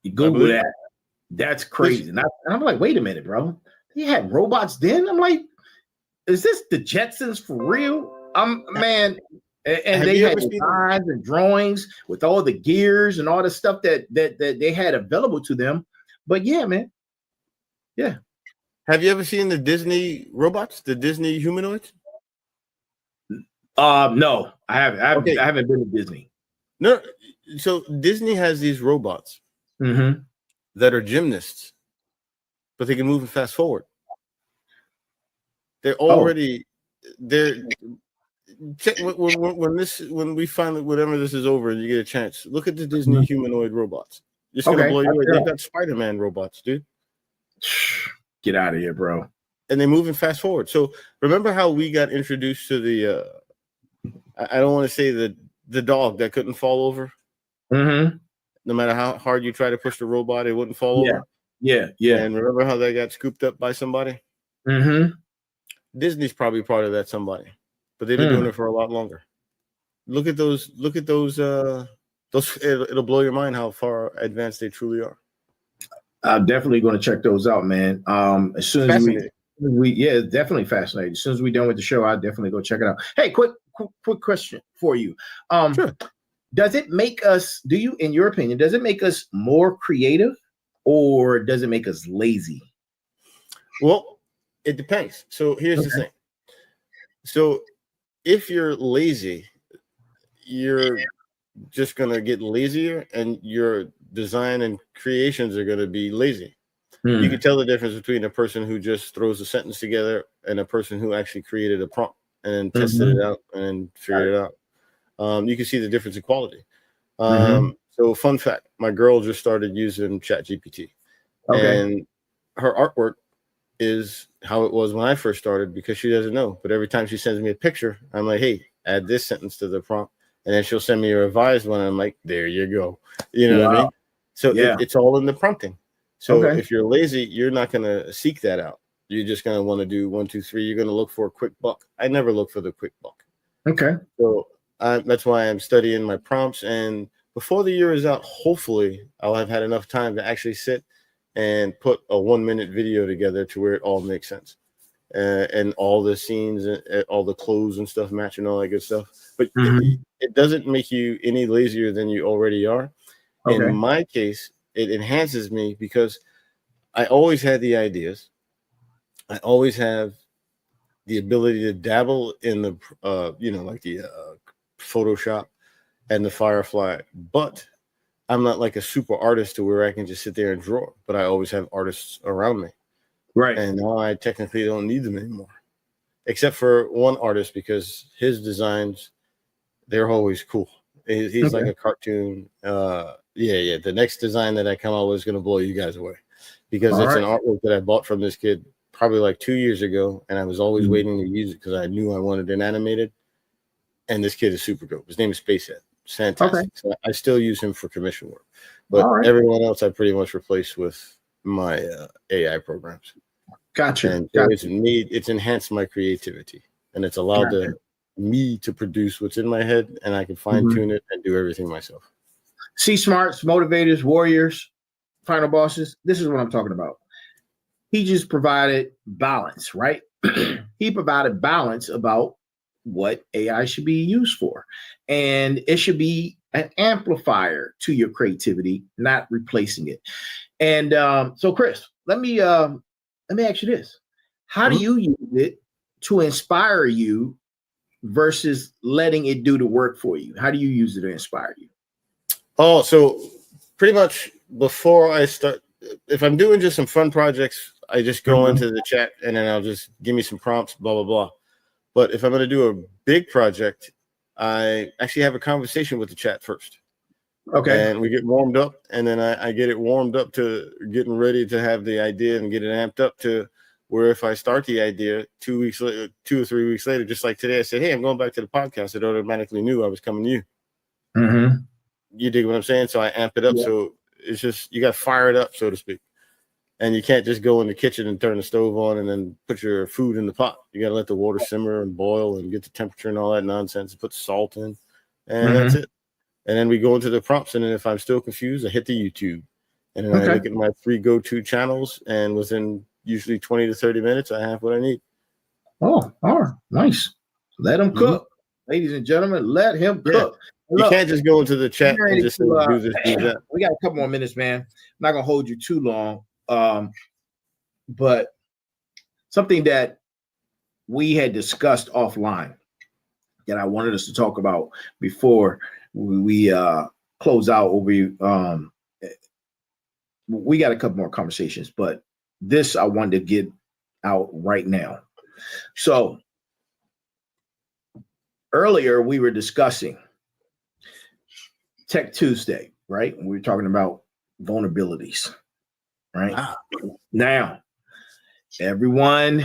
You Google that. That's crazy. And I'm like, wait a minute, bro. They had robots then? I'm like, is this the Jetsons for real? Man. And they had designs and drawings with all the gears and all the stuff that they had available to them. But yeah, man. Yeah. Have you ever seen the Disney robots, the Disney humanoids? No, I haven't. Okay. I haven't been to Disney. No, so Disney has these robots that are gymnasts, but they can move and fast forward. They're already check when we finally, whenever this is over and you get a chance, look at the Disney humanoid robots. It's gonna blow you away. They got Spider-Man robots, dude. Get out of here, bro. And they move and fast forward. So remember how we got introduced to the I don't want to say the dog that couldn't fall over. No matter how hard you try to push the robot, it wouldn't fall over. Yeah. And remember how they got scooped up by somebody? Disney's probably part of that somebody, but they've been doing it for a lot longer. Look at those. It'll blow your mind how far advanced they truly are. I'm definitely going to check those out, man. As soon as definitely fascinating. As soon as we're done with the show, I'll definitely go check it out. Hey, quick question for you. Sure. Does it make us, in your opinion, does it make us more creative or does it make us lazy? Well, it depends. So here's the thing. So if you're lazy, you're just going to get lazier and your design and creations are going to be lazy. You can tell the difference between a person who just throws a sentence together and a person who actually created a prompt and tested it out and figured it out. You can see the difference in quality. So fun fact, my girl just started using ChatGPT and her artwork is how it was when I first started because she doesn't know. But every time she sends me a picture, I'm like, hey, add this sentence to the prompt. And then she'll send me a revised one. And I'm like, there you go. You know what I mean? So it's all in the prompting. So if you're lazy, you're not going to seek that out. You're just going to want to do 1, 2, 3. You're going to look for a quick buck. I never look for the quick buck. Okay. So that's why I'm studying my prompts. And before the year is out, hopefully I'll have had enough time to actually sit and put a 1-minute video together to where it all makes sense. And all the scenes, all the clothes and stuff matching, all that good stuff. But it doesn't make you any lazier than you already are. In my case, it enhances me because I always had the ideas. I always have the ability to dabble in the, like the Photoshop and the Firefly. But I'm not like a super artist to where I can just sit there and draw. But I always have artists around me. Right. And now I technically don't need them anymore. Except for one artist because his designs, they're always cool. He's like a cartoon. The next design that I come out with is going to blow you guys away because it's an artwork that I bought from this kid probably like 2 years ago. And I was always waiting to use it because I knew I wanted it animated. And this kid is super dope. His name is Spacehead. It's fantastic. So I still use him for commission work. But everyone else I pretty much replaced with my AI programs. Gotcha. And it's enhanced my creativity and it's allowed me to produce what's in my head and I can fine tune it and do everything myself. See, smarts, motivators, warriors, final bosses. This is what I'm talking about. He just provided balance, right? He provided balance about what AI should be used for. And it should be an amplifier to your creativity, not replacing it. And so, Chris, let me ask you this. How do you use it to inspire you versus letting it do the work for you? How do you use it to inspire you? Oh, so pretty much before I start, if I'm doing just some fun projects, I just go into the chat and then I'll just give me some prompts, blah, blah, blah. But if I'm going to do a big project, I actually have a conversation with the chat first. Okay. And we get warmed up and then I get it warmed up to getting ready to have the idea and get it amped up to where if I start the idea 2 weeks later, 2 or 3 weeks later, just like today, I said, hey, I'm going back to the podcast. It automatically knew I was coming to you. You dig what I'm saying? So I amp it up. So it's just, you got to fire it up, so to speak. And you can't just go in the kitchen and turn the stove on and then put your food in the pot. You got to let the water simmer and boil and get the temperature and all that nonsense. Put salt in and that's it. And then we go into the prompts. And then if I'm still confused, I hit the YouTube. And then I look at my 3 go-to channels. And within usually 20 to 30 minutes, I have what I need. Oh, all right. Nice. Let him cook. Ladies and gentlemen, let him cook. You can't just go into the chat and just do this, do that. We got a couple more minutes, man. I'm not going to hold you too long. But something that we had discussed offline that I wanted us to talk about before we close out. We got a couple more conversations, but this I wanted to get out right now. So earlier we were discussing Tech Tuesday, right? We were talking about vulnerabilities, right? Now, everyone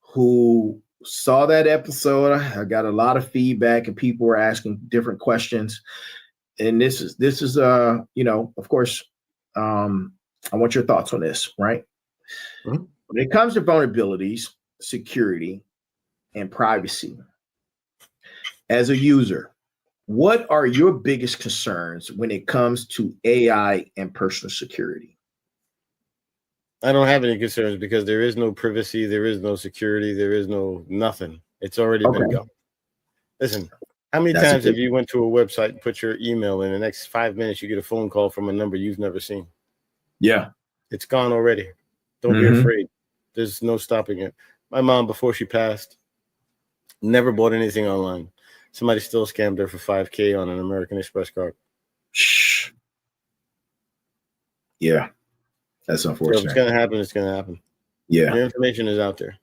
who saw that episode, I got a lot of feedback and people were asking different questions. And this is of course, I want your thoughts on this, right? Mm-hmm. When it comes to vulnerabilities, security, and privacy, as a user, what are your biggest concerns when it comes to AI and personal security? I don't have any concerns because there is no privacy, there is no security, there is no nothing. It's already been gone. Listen, how many times have you went to a website and put your email in the next 5 minutes, you get a phone call from a number you've never seen? Yeah. It's gone already. Don't be afraid. There's no stopping it. My mom, before she passed, never bought anything online. Somebody still scammed her for $5,000 on an American Express card. Shh. Yeah. That's unfortunate. So if it's going to happen, it's going to happen. Yeah. Your information is out there.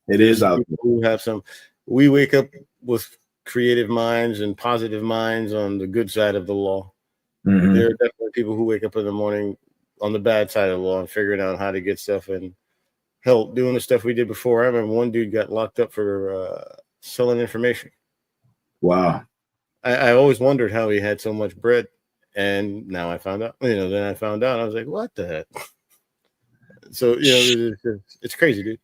It is out there. Who have we wake up with creative minds and positive minds on the good side of the law. Mm-hmm. There are definitely people who wake up in the morning on the bad side of the law and figuring out how to get stuff. And hell, doing the stuff we did before. I remember one dude got locked up for selling information. Wow. I always wondered how he had so much bread. And now I found out, then I found out, I was like, what the heck? So, it's crazy, dude.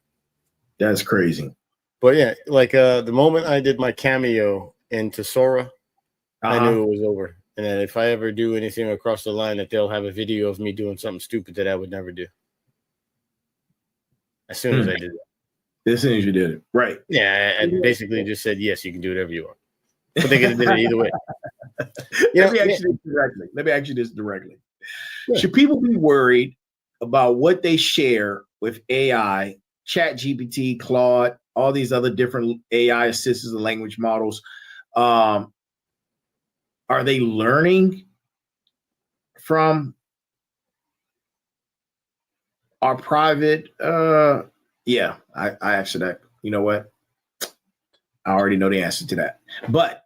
That's crazy. But yeah, like the moment I did my cameo in Tesora, I knew it was over. And that if I ever do anything across the line, that they'll have a video of me doing something stupid that I would never do. As soon as I did it. As soon as you did it. Right. Yeah, I basically just said, yes, you can do whatever you want. But they could have did it either way. Let me ask you this directly. Yeah. Should people be worried about what they share with AI, ChatGPT, Claude, all these other different AI assistants and language models? Are they learning from our private? Yeah, I answered that. You know what? I already know the answer to that. But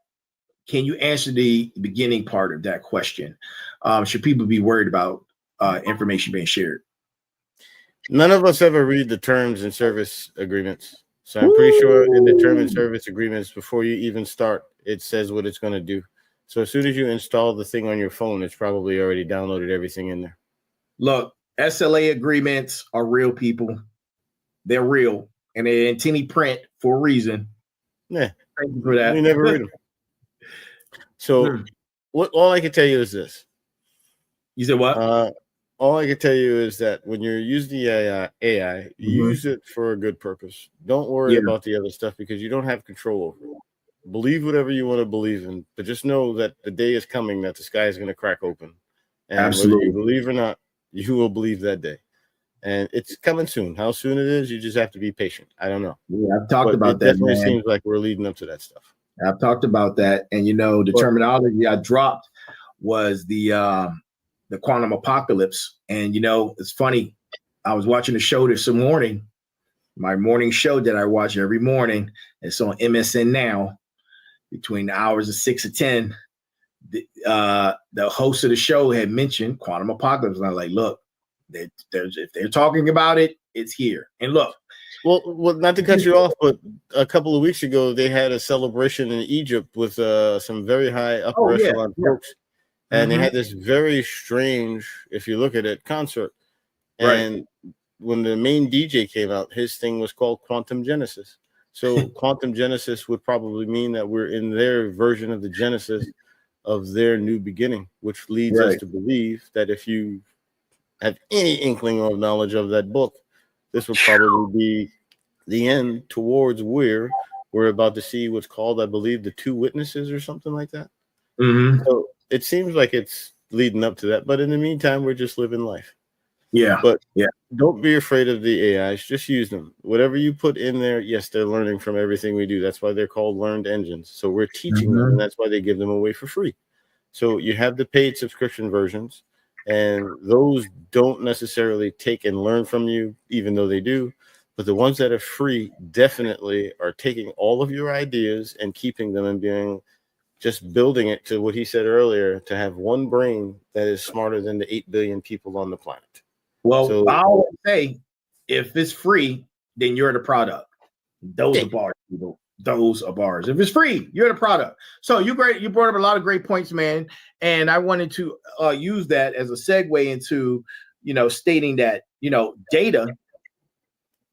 can you answer the beginning part of that question? Should people be worried about information being shared? None of us ever read the terms and service agreements. So I'm pretty sure in the term and service agreements, before you even start, it says what it's going to do. So as soon as you install the thing on your phone, it's probably already downloaded everything in there. Look, SLA agreements are real, people. They're real. And they're in tiny print for a reason. Yeah. Thank you for that. We never read them. So all I can tell you is this. You said what? All I can tell you is that when you're using the AI, use it for a good purpose. Don't worry about the other stuff because you don't have control over it. Believe whatever you want to believe in, but just know that the day is coming that the sky is going to crack open. And absolutely. Whether you believe or not, you will believe that day. And it's coming soon. How soon it is, you just have to be patient. I don't know. Yeah, I've talked about that. It definitely seems like we're leading up to that stuff. I've talked about that. And, the terminology I dropped was the quantum apocalypse. And, it's funny. I was watching a show this morning, my morning show that I watch every morning. It's on MSN Now between the hours of 6 and 10. The host of the show had mentioned quantum apocalypse. And I was like, look, if they're talking about it, it's here. And look. Well, not to cut you off, but a couple of weeks ago, they had a celebration in Egypt with some very high upper echelon folks. And they had this very strange, if you look at it, concert. And when the main DJ came out, his thing was called Quantum Genesis. So Quantum Genesis would probably mean that we're in their version of the Genesis of their new beginning, which leads us to believe that if you have any inkling or knowledge of that book, this will probably be the end towards where we're about to see what's called, I believe, the two witnesses or something like that. So it seems like it's leading up to that. But in the meantime, we're just living life. Yeah. But yeah, don't be afraid of the AIs. Just use them. Whatever you put in there, yes, they're learning from everything we do. That's why they're called learned engines. So we're teaching them, and that's why they give them away for free. So you have the paid subscription versions, and those don't necessarily take and learn from you, even though they do. But the ones that are free definitely are taking all of your ideas and keeping them and just building it to what he said earlier, to have one brain that is smarter than the 8 billion people on the planet. Well, So, I always say, if it's free, then you're the product. Those are bars, people. Those are bars. If it's free, you're the product. So you brought up a lot of great points, man. And I wanted to use that as a segue into, stating that, data.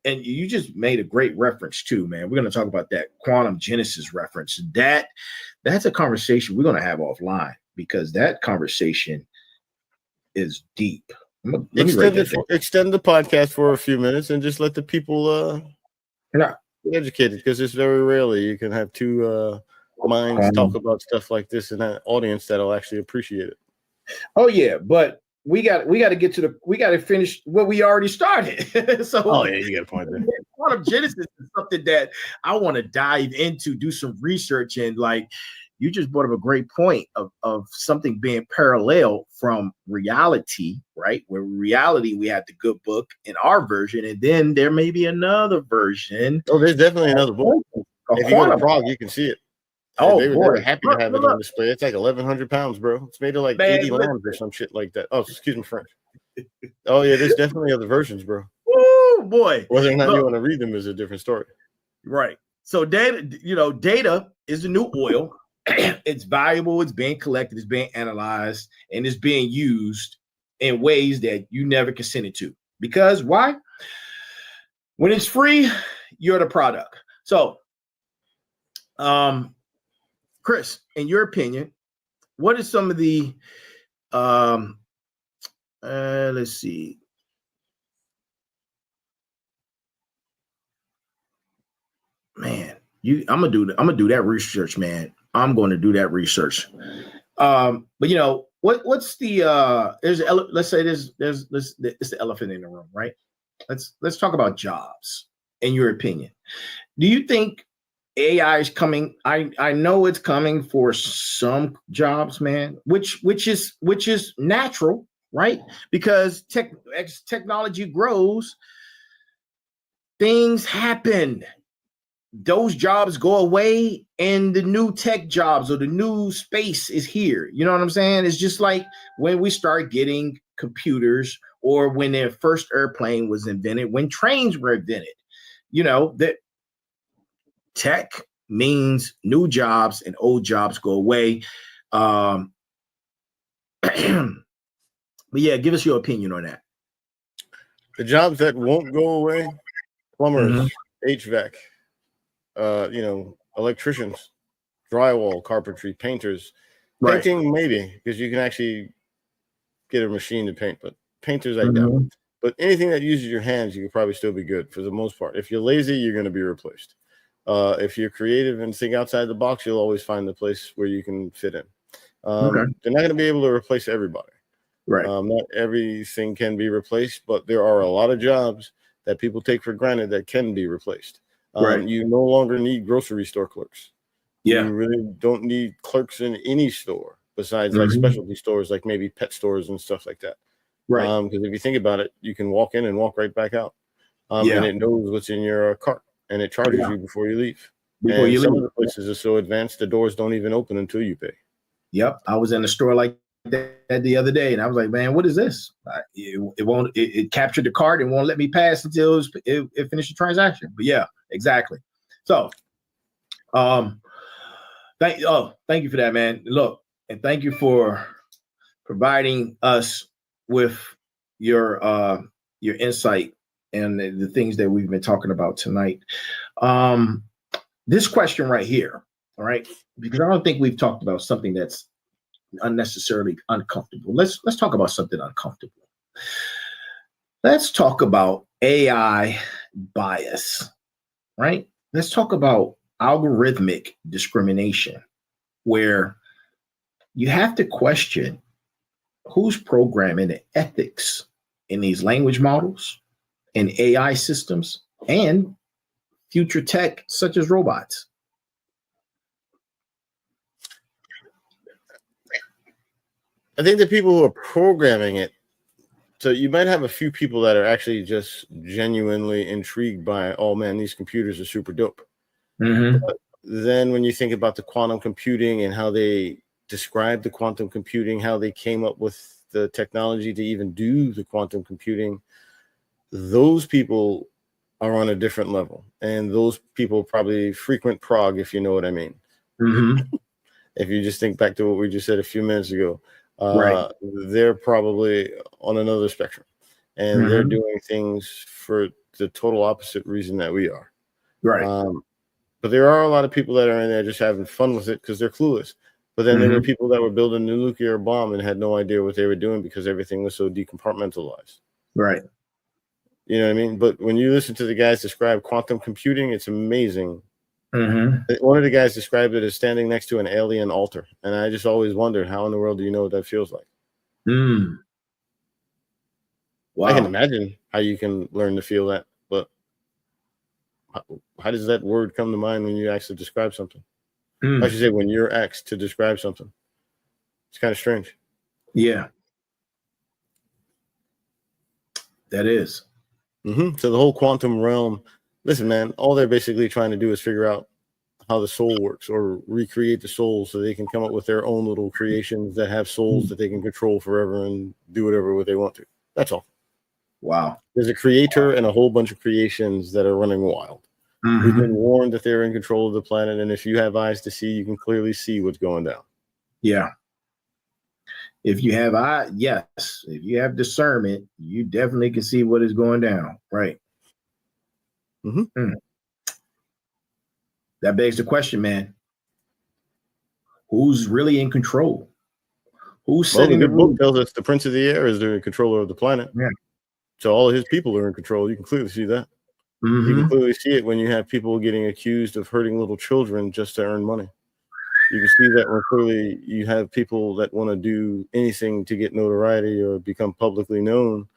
And you just made a great reference too, man. We're going to talk about that quantum genesis reference. That's a conversation we're going to have offline, because that conversation is deep. Extend the podcast for a few minutes and just let the people get educated, because it's very rarely you can have two minds talk about stuff like this in an audience that'll actually appreciate it. Oh yeah, but we got to finish what we already started. So you got a point there. Quantum genesis is something that I want to dive into, do some research, and you just brought up a great point of something being parallel from reality, right? Where reality, we had the good book in our version, and then there may be another version. Oh, there's definitely another book. If you go to Prague, you can see it. Oh, they were happy to have it on display. It's like 1,100 pounds, bro. It's made of like 80 lambs or some shit like that. Oh, excuse me, French. Oh yeah, there's definitely other versions, bro. Oh boy. Whether or not you want to read them is a different story. Right. So data is the new oil. It's valuable, it's being collected, it's being analyzed, and it's being used in ways that you never consented to. Because why? When it's free, you're the product. So, Chris, in your opinion, what is some of the let's see. Man, I'm gonna do that research, man. I'm going to do that research. But what's the let's say it's the elephant in the room, right? Let's talk about jobs. In your opinion, do you think AI is coming? I know it's coming for some jobs, man, which is natural, right? Because as technology grows, things happen. Those jobs go away and the new tech jobs or the new space is here. You know what I'm saying? It's just like when we start getting computers, or when their first airplane was invented, when trains were invented, that tech means new jobs and old jobs go away. But yeah, give us your opinion on that. The jobs that won't go away: plumbers, HVAC, electricians, drywall, carpentry, painters. Right. Painting, maybe, because you can actually get a machine to paint, but painters, I doubt. But anything that uses your hands, you could probably still be good for the most part. If you're lazy, you're going to be replaced. If you're creative and think outside the box, you'll always find the place where you can fit in. They're not going to be able to replace everybody. Right. Not everything can be replaced, but there are a lot of jobs that people take for granted that can be replaced. Right. You no longer need grocery store clerks. Yeah. You really don't need clerks in any store besides like specialty stores, like maybe pet stores and stuff like that. Right. Because if you think about it, you can walk in and walk right back out. And it knows what's in your cart, and it charges you before you leave. Some of the places are so advanced, the doors don't even open until you pay. Yep. I was in a store like that the other day, and I was like, man, what is this? It captured the cart and won't let me pass until it finished the transaction. But yeah, exactly. So, thank you for that, man. Look, and thank you for providing us with your insight and the things that we've been talking about tonight. This question right here, all right, because I don't think we've talked about something that's unnecessarily uncomfortable. Let's talk about something uncomfortable. Let's talk about AI bias, right? Let's talk about algorithmic discrimination, where you have to question who's programming the ethics in these language models and AI systems and future tech such as robots? I think the people who are programming it, so you might have a few people that are actually just genuinely intrigued by, oh man, these computers are super dope. But then when you think about the quantum computing and how they describe the quantum computing, how they came up with the technology to even do the quantum computing, those people are on a different level. And those people probably frequent Prague, if you know what I mean. If you just think back to what we just said a few minutes ago, they're probably on another spectrum, and they're doing things for the total opposite reason that we are. But there are a lot of people that are in there just having fun with it because they're clueless. But then there were people that were building a nuclear bomb and had no idea what they were doing because everything was so decompartmentalized. You know what I mean? But when you listen to the guys describe quantum computing, it's amazing. One of the guys described it as standing next to an alien altar. And I just always wondered, how in the world do you know what that feels like? Wow. I can imagine how you can learn to feel that. But how does that word come to mind when you actually describe something? I should say when you're asked to describe something. It's kind of strange. Yeah. That is. So the whole quantum realm, listen, man, all they're basically trying to do is figure out how the soul works or recreate the soul so they can come up with their own little creations that have souls that they can control forever and do whatever what they want to. That's all. Wow. There's a creator and a whole bunch of creations that are running wild. We've been warned that they're in control of the planet, and if you have eyes to see, you can clearly see what's going down. Yeah. If you have if you have discernment, you definitely can see what is going down. Right. That begs the question, man. Who's really in control? Who's setting the the book rules? tells us the Prince of the Air is the controller of the planet. Yeah. So all of his people are in control. You can clearly see that. You can clearly see it when you have people getting accused of hurting little children just to earn money. You can see that when clearly you have people that want to do anything to get notoriety or become publicly known.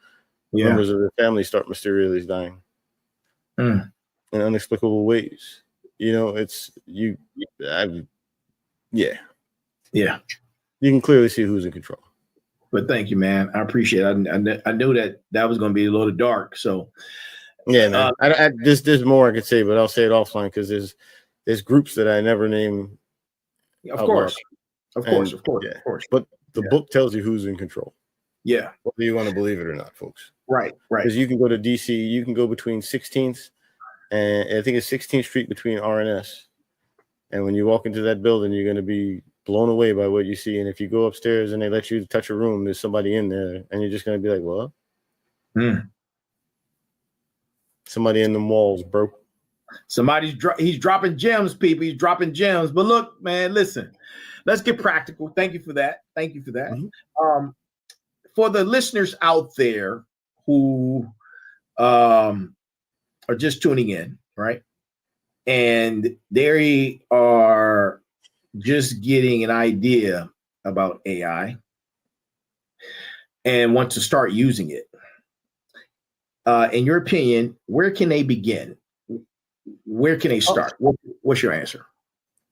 Members of their family start mysteriously dying in unexplicable ways. You know, it's you. Yeah. You can clearly see who's in control. But thank you, man. I appreciate it. I knew that was going to be a little dark. So yeah, man. There's more I could say, but I'll say it offline because there's groups that I never name. Of course. But the book tells you who's in control. Yeah. Whether you want to believe it or not, folks. Right. Because you can go to DC, you can go between 16th and I think it's 16th Street between R&S. And when you walk into that building, you're going to be blown away by what you see. And if you go upstairs and they let you touch a room, there's somebody in there, and you're just going to be like, what? Somebody in the walls, bro. He's dropping gems, people. He's dropping gems. But look, man, listen. Let's get practical. Thank you for that. For the listeners out there who are just tuning in, right? And they are just getting an idea about AI and want to start using it. In your opinion, where can they begin? Where can they start? What's your answer?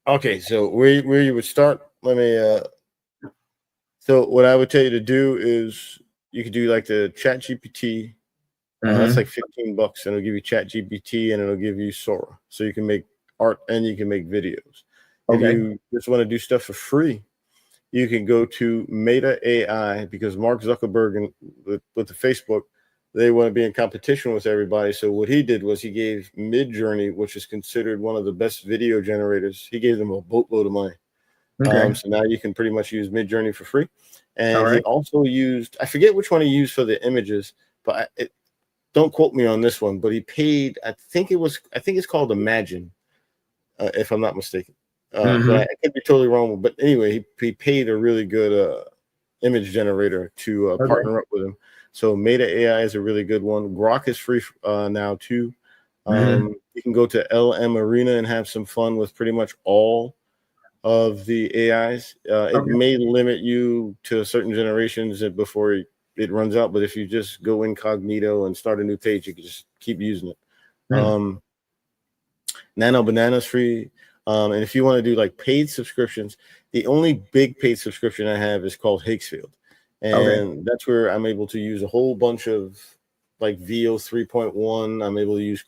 Okay, so where you would start, let me so what I would tell you to do is you could do like the Chat GPT. That's like $15 and it'll give you Chat GPT and it'll give you Sora. So you can make art and you can make videos. If you just want to do stuff for free, you can go to Meta AI because Mark Zuckerberg and with the Facebook, they want to be in competition with everybody. So what he did was he gave Midjourney, which is considered one of the best video generators, he gave them a boatload of money. So now you can pretty much use Midjourney for free. And he also used, I forget which one he used for the images, but don't quote me on this one, but he paid, I think it's called Imagine, if I'm not mistaken. But I could be totally wrong. But anyway, he paid a really good image generator to partner up with him. So Meta AI is a really good one. Grok is free now too. You can go to LM Arena and have some fun with pretty much all of the AIs. It may limit you to certain generations before it runs out. But if you just go incognito and start a new page, you can just keep using it. Nano Banana's free. And if you want to do like paid subscriptions, the only big paid subscription I have is called Higgsfield. And that's where I'm able to use a whole bunch of like VO 3.1. I'm able to use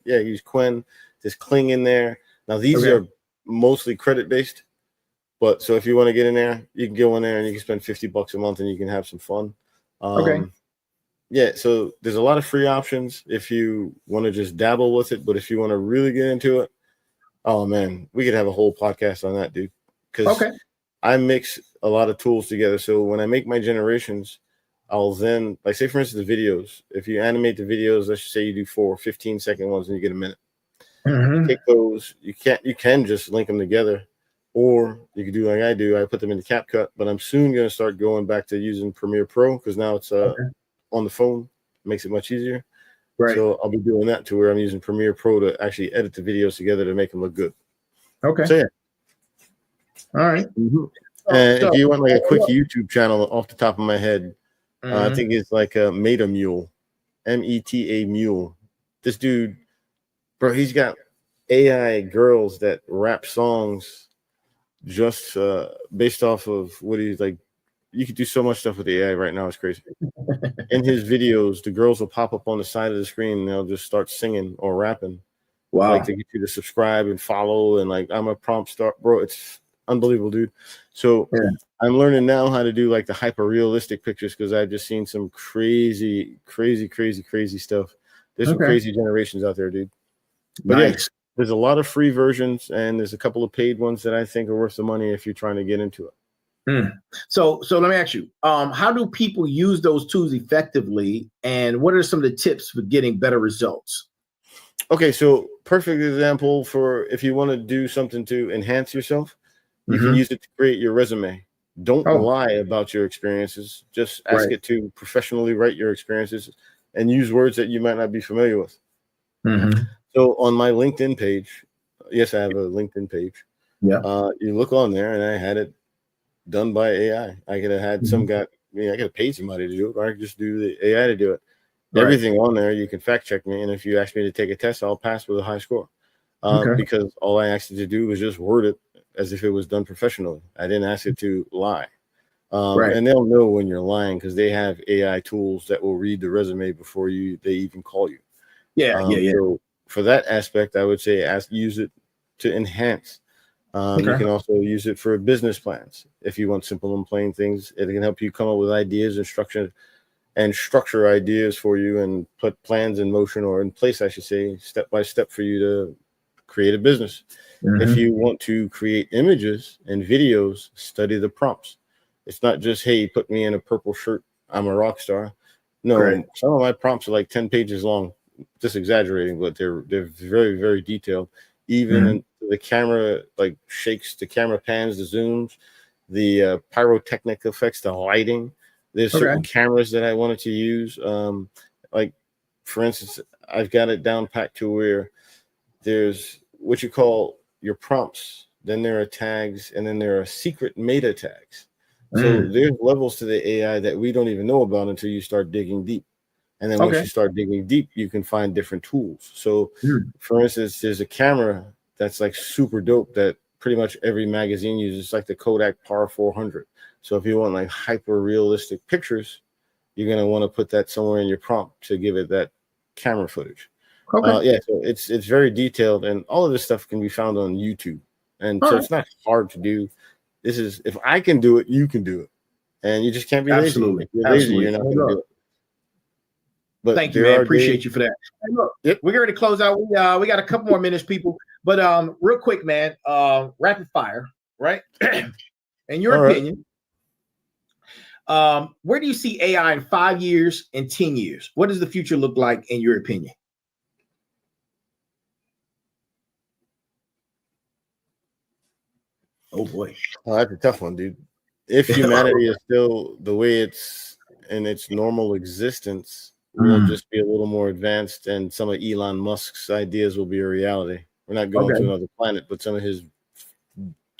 use Quen. There's Kling in there. Now these are mostly credit based, but so if you want to get in there, you can go in there and you can spend $50 a month and you can have some fun. Yeah, so there's a lot of free options if you want to just dabble with it, but if you want to really get into it, oh man, we could have a whole podcast on that, dude. Because I mix a lot of tools together. So when I make my generations, I'll then, like, say for instance, the videos. If you animate the videos, let's just say you do 4 15-second ones and you get a minute. You take those, you can just link them together, or you can do like I do. I put them into CapCut, but I'm soon going to start going back to using Premiere Pro because now it's on the phone. It makes it much easier. So I'll be doing that to where I'm using Premiere Pro to actually edit the videos together to make them look good. So yeah. All right. And if you want like a quick YouTube channel off the top of my head, I think it's like a Metamule, META Mule. This dude, bro, he's got AI girls that rap songs just based off of what he's like. You could do so much stuff with AI right now. It's crazy. In his videos, the girls will pop up on the side of the screen and they'll just start singing or rapping. Like to get you to subscribe and follow. And like, I'm a prompt star, bro. It's unbelievable, dude. So I'm learning now how to do like the hyper realistic pictures because I've just seen some crazy stuff. There's some crazy generations out there, dude. But yeah, there's a lot of free versions and there's a couple of paid ones that I think are worth the money if you're trying to get into it. So let me ask you, how do people use those tools effectively, and what are some of the tips for getting better results? Okay, so perfect example for if you want to do something to enhance yourself, you can use it to create your resume. Don't lie about your experiences. Just ask it to professionally write your experiences and use words that you might not be familiar with. So on my LinkedIn page, yes, I have a LinkedIn page. You look on there, and I had it done by AI. I could have had some guy, I could have paid somebody to do it, or I could just do the AI to do it. Everything on there, you can fact check me. And if you ask me to take a test, I'll pass with a high score. Because all I asked it to do was just word it as if it was done professionally. I didn't ask it to lie. And they'll know when you're lying because they have AI tools that will read the resume before they even call you. So for that aspect, I would say use it to enhance. You can also use it for business plans. If you want simple and plain things, it can help you come up with ideas and structure ideas for you and put plans in motion or in place, I should say, step by step for you to create a business. If you want to create images and videos, study the prompts. It's not just, hey, put me in a purple shirt, I'm a rock star. No, some of my prompts are like 10 pages long, just exaggerating, but they're very, very detailed. Even the camera like shakes, the camera pans, the zooms, the pyrotechnic effects, the lighting. There's certain cameras that I wanted to use. Like, for instance, I've got it down packed to where there's what you call your prompts. Then there are tags, and then there are secret meta tags. So there's levels to the AI that we don't even know about until you start digging deep. And then once you start digging deep, you can find different tools. So, for instance, there's a camera that's like super dope that pretty much every magazine uses. It's like the Kodak PAR 400. So if you want like hyper realistic pictures, you're going to want to put that somewhere in your prompt to give it that camera footage. So it's very detailed, and all of this stuff can be found on YouTube. And so it's not hard to do. This is, if I can do it, you can do it. And you just can't be lazy. If you're lazy, you're not going to do it. But thank you, man. Appreciate you for that. Hey, look, we're ready to close out. We got a couple more minutes, people. But real quick, man, rapid fire, right? In your opinion, where do you see AI in 5 years and 10 years? What does the future look like in your opinion? Oh boy. Oh, that's a tough one, dude. If humanity is still the way it's in its normal existence, we'll just be a little more advanced, and some of Elon Musk's ideas will be a reality. We're not going to another planet, but some of his,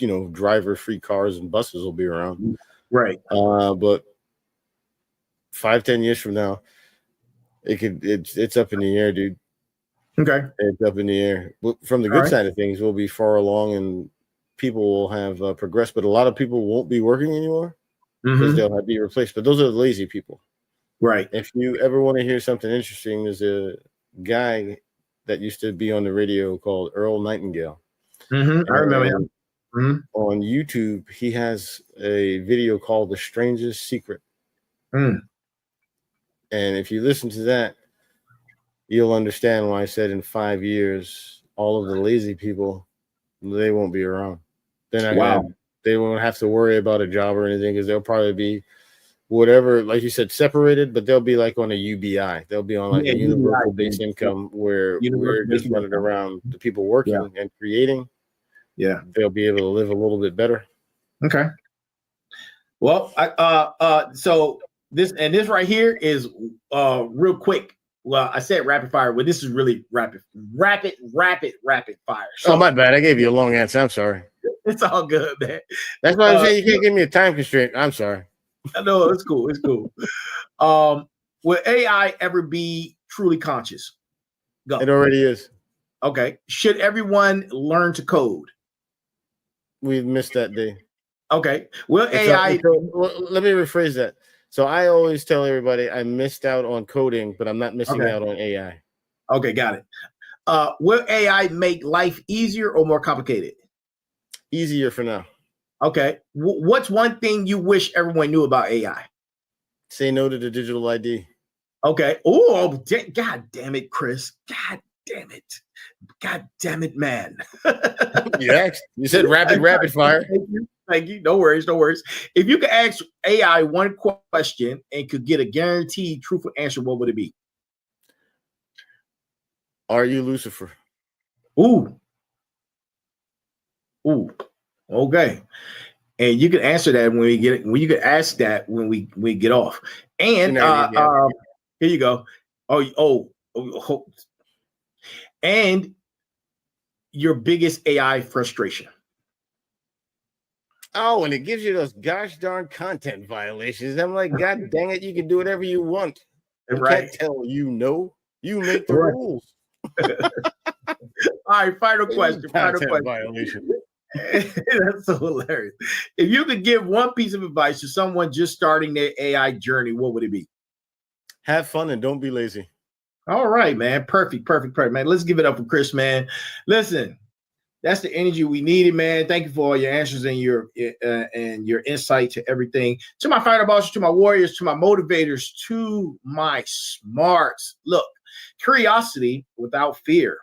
driver-free cars and buses will be around. Right. But 5-10 years from now, it's up in the air, dude. Okay. It's up in the air. But from the good side of things, we'll be far along and people will have progressed, but a lot of people won't be working anymore because they'll be replaced. But those are the lazy people. Right. If you ever want to hear something interesting, there's a guy that used to be on the radio called Earl Nightingale. I remember him. On YouTube, he has a video called The Strangest Secret. And if you listen to that, you'll understand why I said in 5 years, all of the lazy people, they won't be around. They're not they won't have to worry about a job or anything because they'll probably be whatever, like you said, separated, but they'll be like on a UBI. They'll be on like a universal base income where we're just running around the people working and creating. Yeah. They'll be able to live a little bit better. Okay. Well, so this right here is real quick. Well, I said rapid fire, but this is really rapid fire. So, oh, my bad. I gave you a long answer. I'm sorry. It's all good, man. That's why I'm saying you can't give me a time constraint. I'm sorry. No, it's cool. It's cool. Will AI ever be truly conscious? Go. It already is. Okay. Should everyone learn to code? We've missed that day. Okay. Will AI? Let me rephrase that. So I always tell everybody I missed out on coding, but I'm not missing out on AI. Okay, got it. Will AI make life easier or more complicated? Easier for now. Okay. What's one thing you wish everyone knew about AI? Say no to the digital ID. Okay. Oh, God damn it, Chris. God damn it. God damn it, man. Yeah, you said rapid fire. Thank you. No worries. If you could ask AI one question and could get a guaranteed truthful answer, what would it be? Are you Lucifer? Ooh. Okay. And you can answer that when we get it. You can ask that when we get off. And here you go. Oh. And your biggest AI frustration. Oh, and it gives you those gosh darn content violations. I'm like, God dang it, you can do whatever you want. I can't tell you no. You make the rules. All right, final question. Violation. That's so hilarious. If you could give one piece of advice to someone just starting their AI journey, what would it be? Have fun and don't be lazy. All right, man. Perfect, man. Let's give it up for Chris, man. Listen, that's the energy we needed, man. Thank you for all your answers and your insight to everything. To my fighter bosses, to my warriors, to my motivators, to my smarts. Look, curiosity without fear,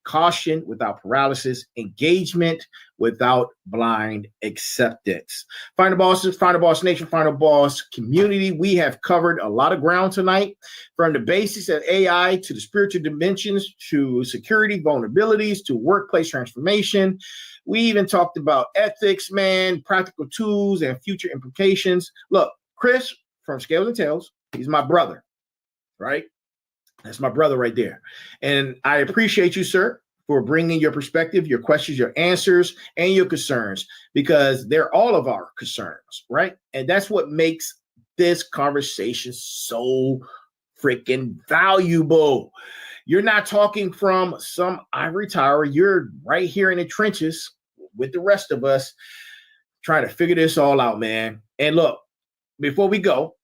caution without paralysis, engagement without blind acceptance. Final bosses, Final Boss Nation, Final Boss community, we have covered a lot of ground tonight, from the basics of AI to the spiritual dimensions to security, vulnerabilities to workplace transformation. We even talked about ethics, man, practical tools and future implications. Look, Chris from Scalez and Tailz, he's my brother, right? That's my brother right there. And I appreciate you, sir, for bringing your perspective, your questions, your answers, and your concerns, because they're all of our concerns, right? And that's what makes this conversation so freaking valuable. You're not talking from some ivory tower. You're right here in the trenches with the rest of us trying to figure this all out, man. And look, before we go,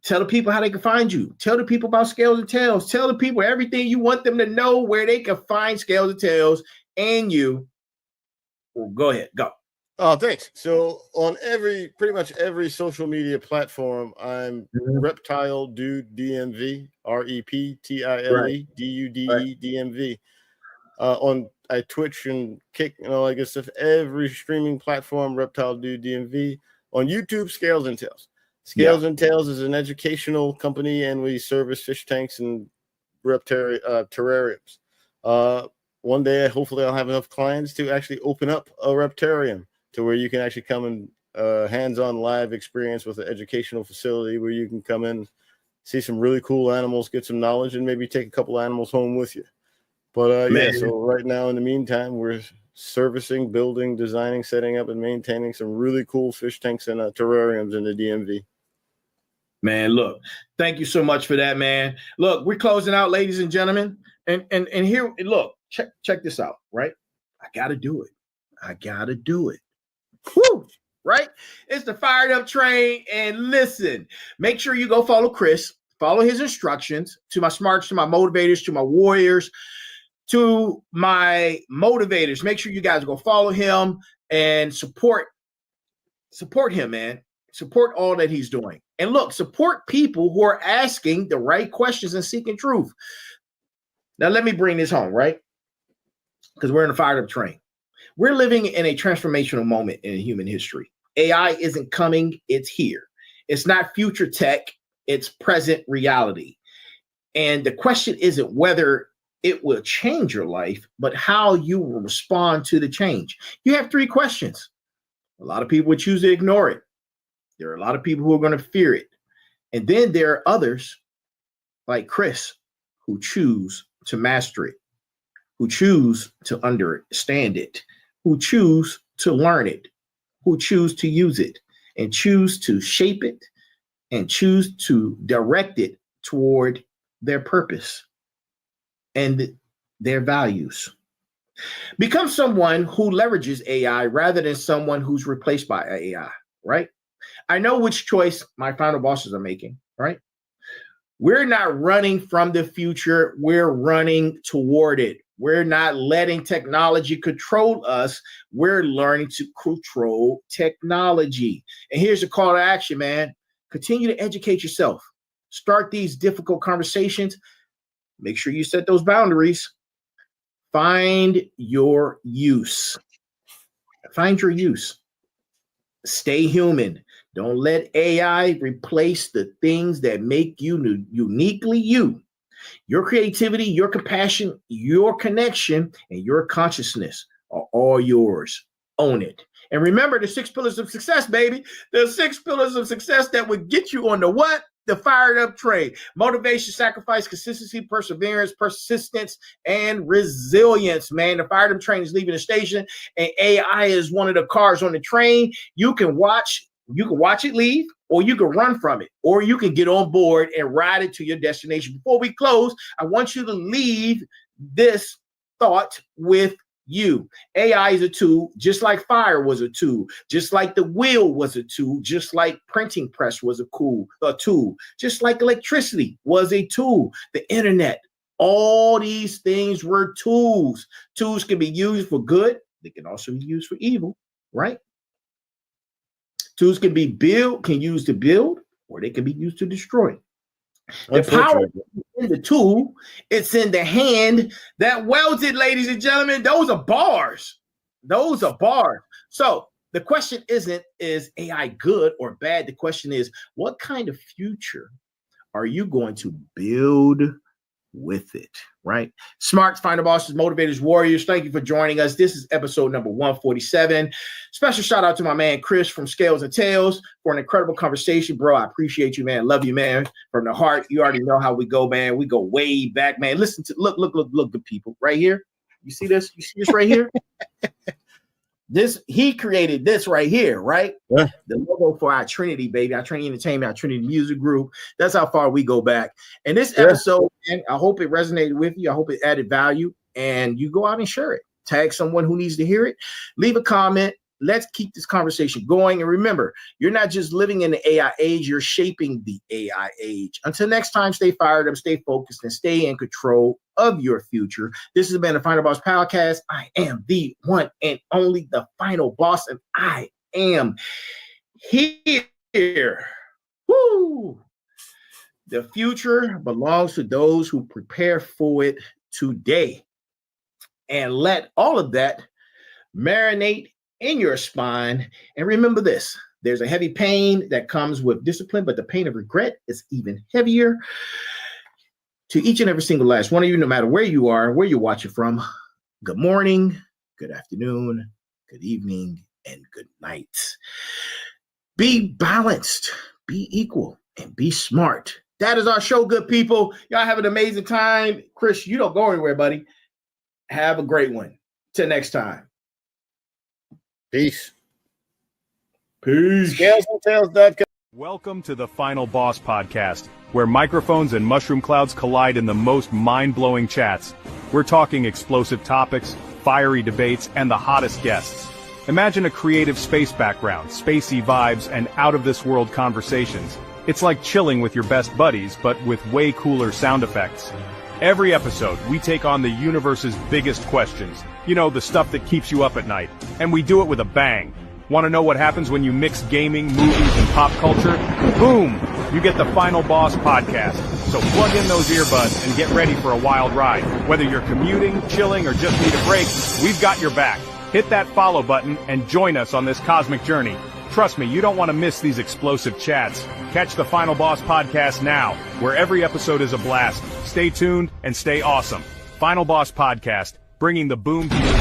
tell the people how they can find you. Tell the people about Scalez and Tailz. Tell the people everything you want them to know, where they can find Scalez and Tailz and you. Well, go ahead. Go. Oh, thanks. So on pretty much every social media platform, I'm Reptile Dude DMV, REPTILE DUDE DMV. I Twitch and Kick and all that good stuff. Every streaming platform, Reptile Dude DMV. On YouTube, Scalez and Tailz. Scalez and Tailz is an educational company, and we service fish tanks and terrariums. One day, hopefully, I'll have enough clients to actually open up a reptarium to where you can actually come and hands-on live experience with an educational facility where you can come in, see some really cool animals, get some knowledge, and maybe take a couple animals home with you. But so right now, in the meantime, we're servicing, building, designing, setting up, and maintaining some really cool fish tanks and terrariums in the DMV. Man, look, thank you so much for that, man. Look, we're closing out, ladies and gentlemen. And here, look, check this out, right? I gotta do it. Woo! Right? It's the Fired Up Train. And listen, make sure you go follow Chris, follow his instructions to my smarts, to my motivators, to my warriors, to my motivators. Make sure you guys go follow him and support him, man. Support all that he's doing. And look, support people who are asking the right questions and seeking truth. Now, let me bring this home, right? Because we're in the Fired Up Train. We're living in a transformational moment in human history. AI isn't coming, it's here. It's not future tech, it's present reality. And the question isn't whether it will change your life, but how you will respond to the change. You have 3 questions. A lot of people would choose to ignore it. There are a lot of people who are going to fear it. And then there are others like Chris who choose to master it, who choose to understand it, who choose to learn it, who choose to use it, and choose to shape it, and choose to direct it toward their purpose and their values. Become someone who leverages AI rather than someone who's replaced by AI, right? I know which choice my final bosses are making, right? We're not running from the future. We're running toward it. We're not letting technology control us. We're learning to control technology. And here's a call to action, man. Continue to educate yourself. Start these difficult conversations. Make sure you set those boundaries. Find your use. Find your use. Stay human. Don't let AI replace the things that make you uniquely you. Your creativity, your compassion, your connection, and your consciousness are all yours. Own it. And remember the 6 pillars of success, baby. The 6 pillars of success that would get you on the what? The Fired Up Train. Motivation, sacrifice, consistency, perseverance, persistence, and resilience, man. The Fired Up Train is leaving the station, and AI is one of the cars on the train. You can watch it leave, or you can run from it, or you can get on board and ride it to your destination. Before we close, I want you to leave this thought with you. AI is a tool, just like fire was a tool, just like the wheel was a tool, just like printing press was a tool, just like electricity was a tool, the internet. All these things were tools. Tools can be used for good. They can also be used for evil, right? Tools can be used to build, or they can be used to destroy. The power is in the tool, it's in the hand that welds it, ladies and gentlemen. Those are bars. So the question isn't, is AI good or bad? The question is, what kind of future are you going to build with it, right? Smarts, Final Bosses, Motivators, Warriors, thank you for joining us. This is episode number 147. Special shout out to my man Chris from Scalez and Tailz for an incredible conversation, bro. I appreciate you, man. Love you, man, from the heart. You already know how we go, man. We go way back, man. Listen to look, the people right here. You see this? You see this right here? He created this right here, right? Yeah. The logo for our Trinity, baby, our Trinity Entertainment, our Trinity Music Group. That's how far we go back. And this episode, man, I hope it resonated with you. I hope it added value. And you go out and share it. Tag someone who needs to hear it. Leave a comment. Let's keep this conversation going. And remember, you're not just living in the AI age, you're shaping the AI age. Until next time, stay fired up, stay focused, and stay in control of your future. This has been the Final Boss Podcast. I am the one and only, the Final Boss, and I am here. Woo! The future belongs to those who prepare for it today. And let all of that marinate in your spine. And remember this, there's a heavy pain that comes with discipline, but the pain of regret is even heavier. To each and every single last one of you, no matter where you are, where you're watching from, good morning, good afternoon, good evening, and good night. Be balanced, be equal, and be smart. That is our show, good people. Y'all have an amazing time. Chris, you don't go anywhere, buddy. Have a great one. Till next time. Peace. Peace. Scalez and Tailz.com. Welcome to the Final Boss Podcast, where microphones and mushroom clouds collide in the most mind-blowing chats. We're talking explosive topics, fiery debates, and the hottest guests. Imagine a creative space background, spacey vibes, and out-of-this-world conversations. It's like chilling with your best buddies, but with way cooler sound effects. Every episode, we take on the universe's biggest questions. You know, the stuff that keeps you up at night. And we do it with a bang. Want to know what happens when you mix gaming, movies, and pop culture? Boom! You get the Final Boss Podcast. So plug in those earbuds and get ready for a wild ride. Whether you're commuting, chilling, or just need a break, we've got your back. Hit that follow button and join us on this cosmic journey. Trust me, you don't want to miss these explosive chats. Catch the Final Boss Podcast now, where every episode is a blast. Stay tuned and stay awesome. Final Boss Podcast, bringing the boom to you.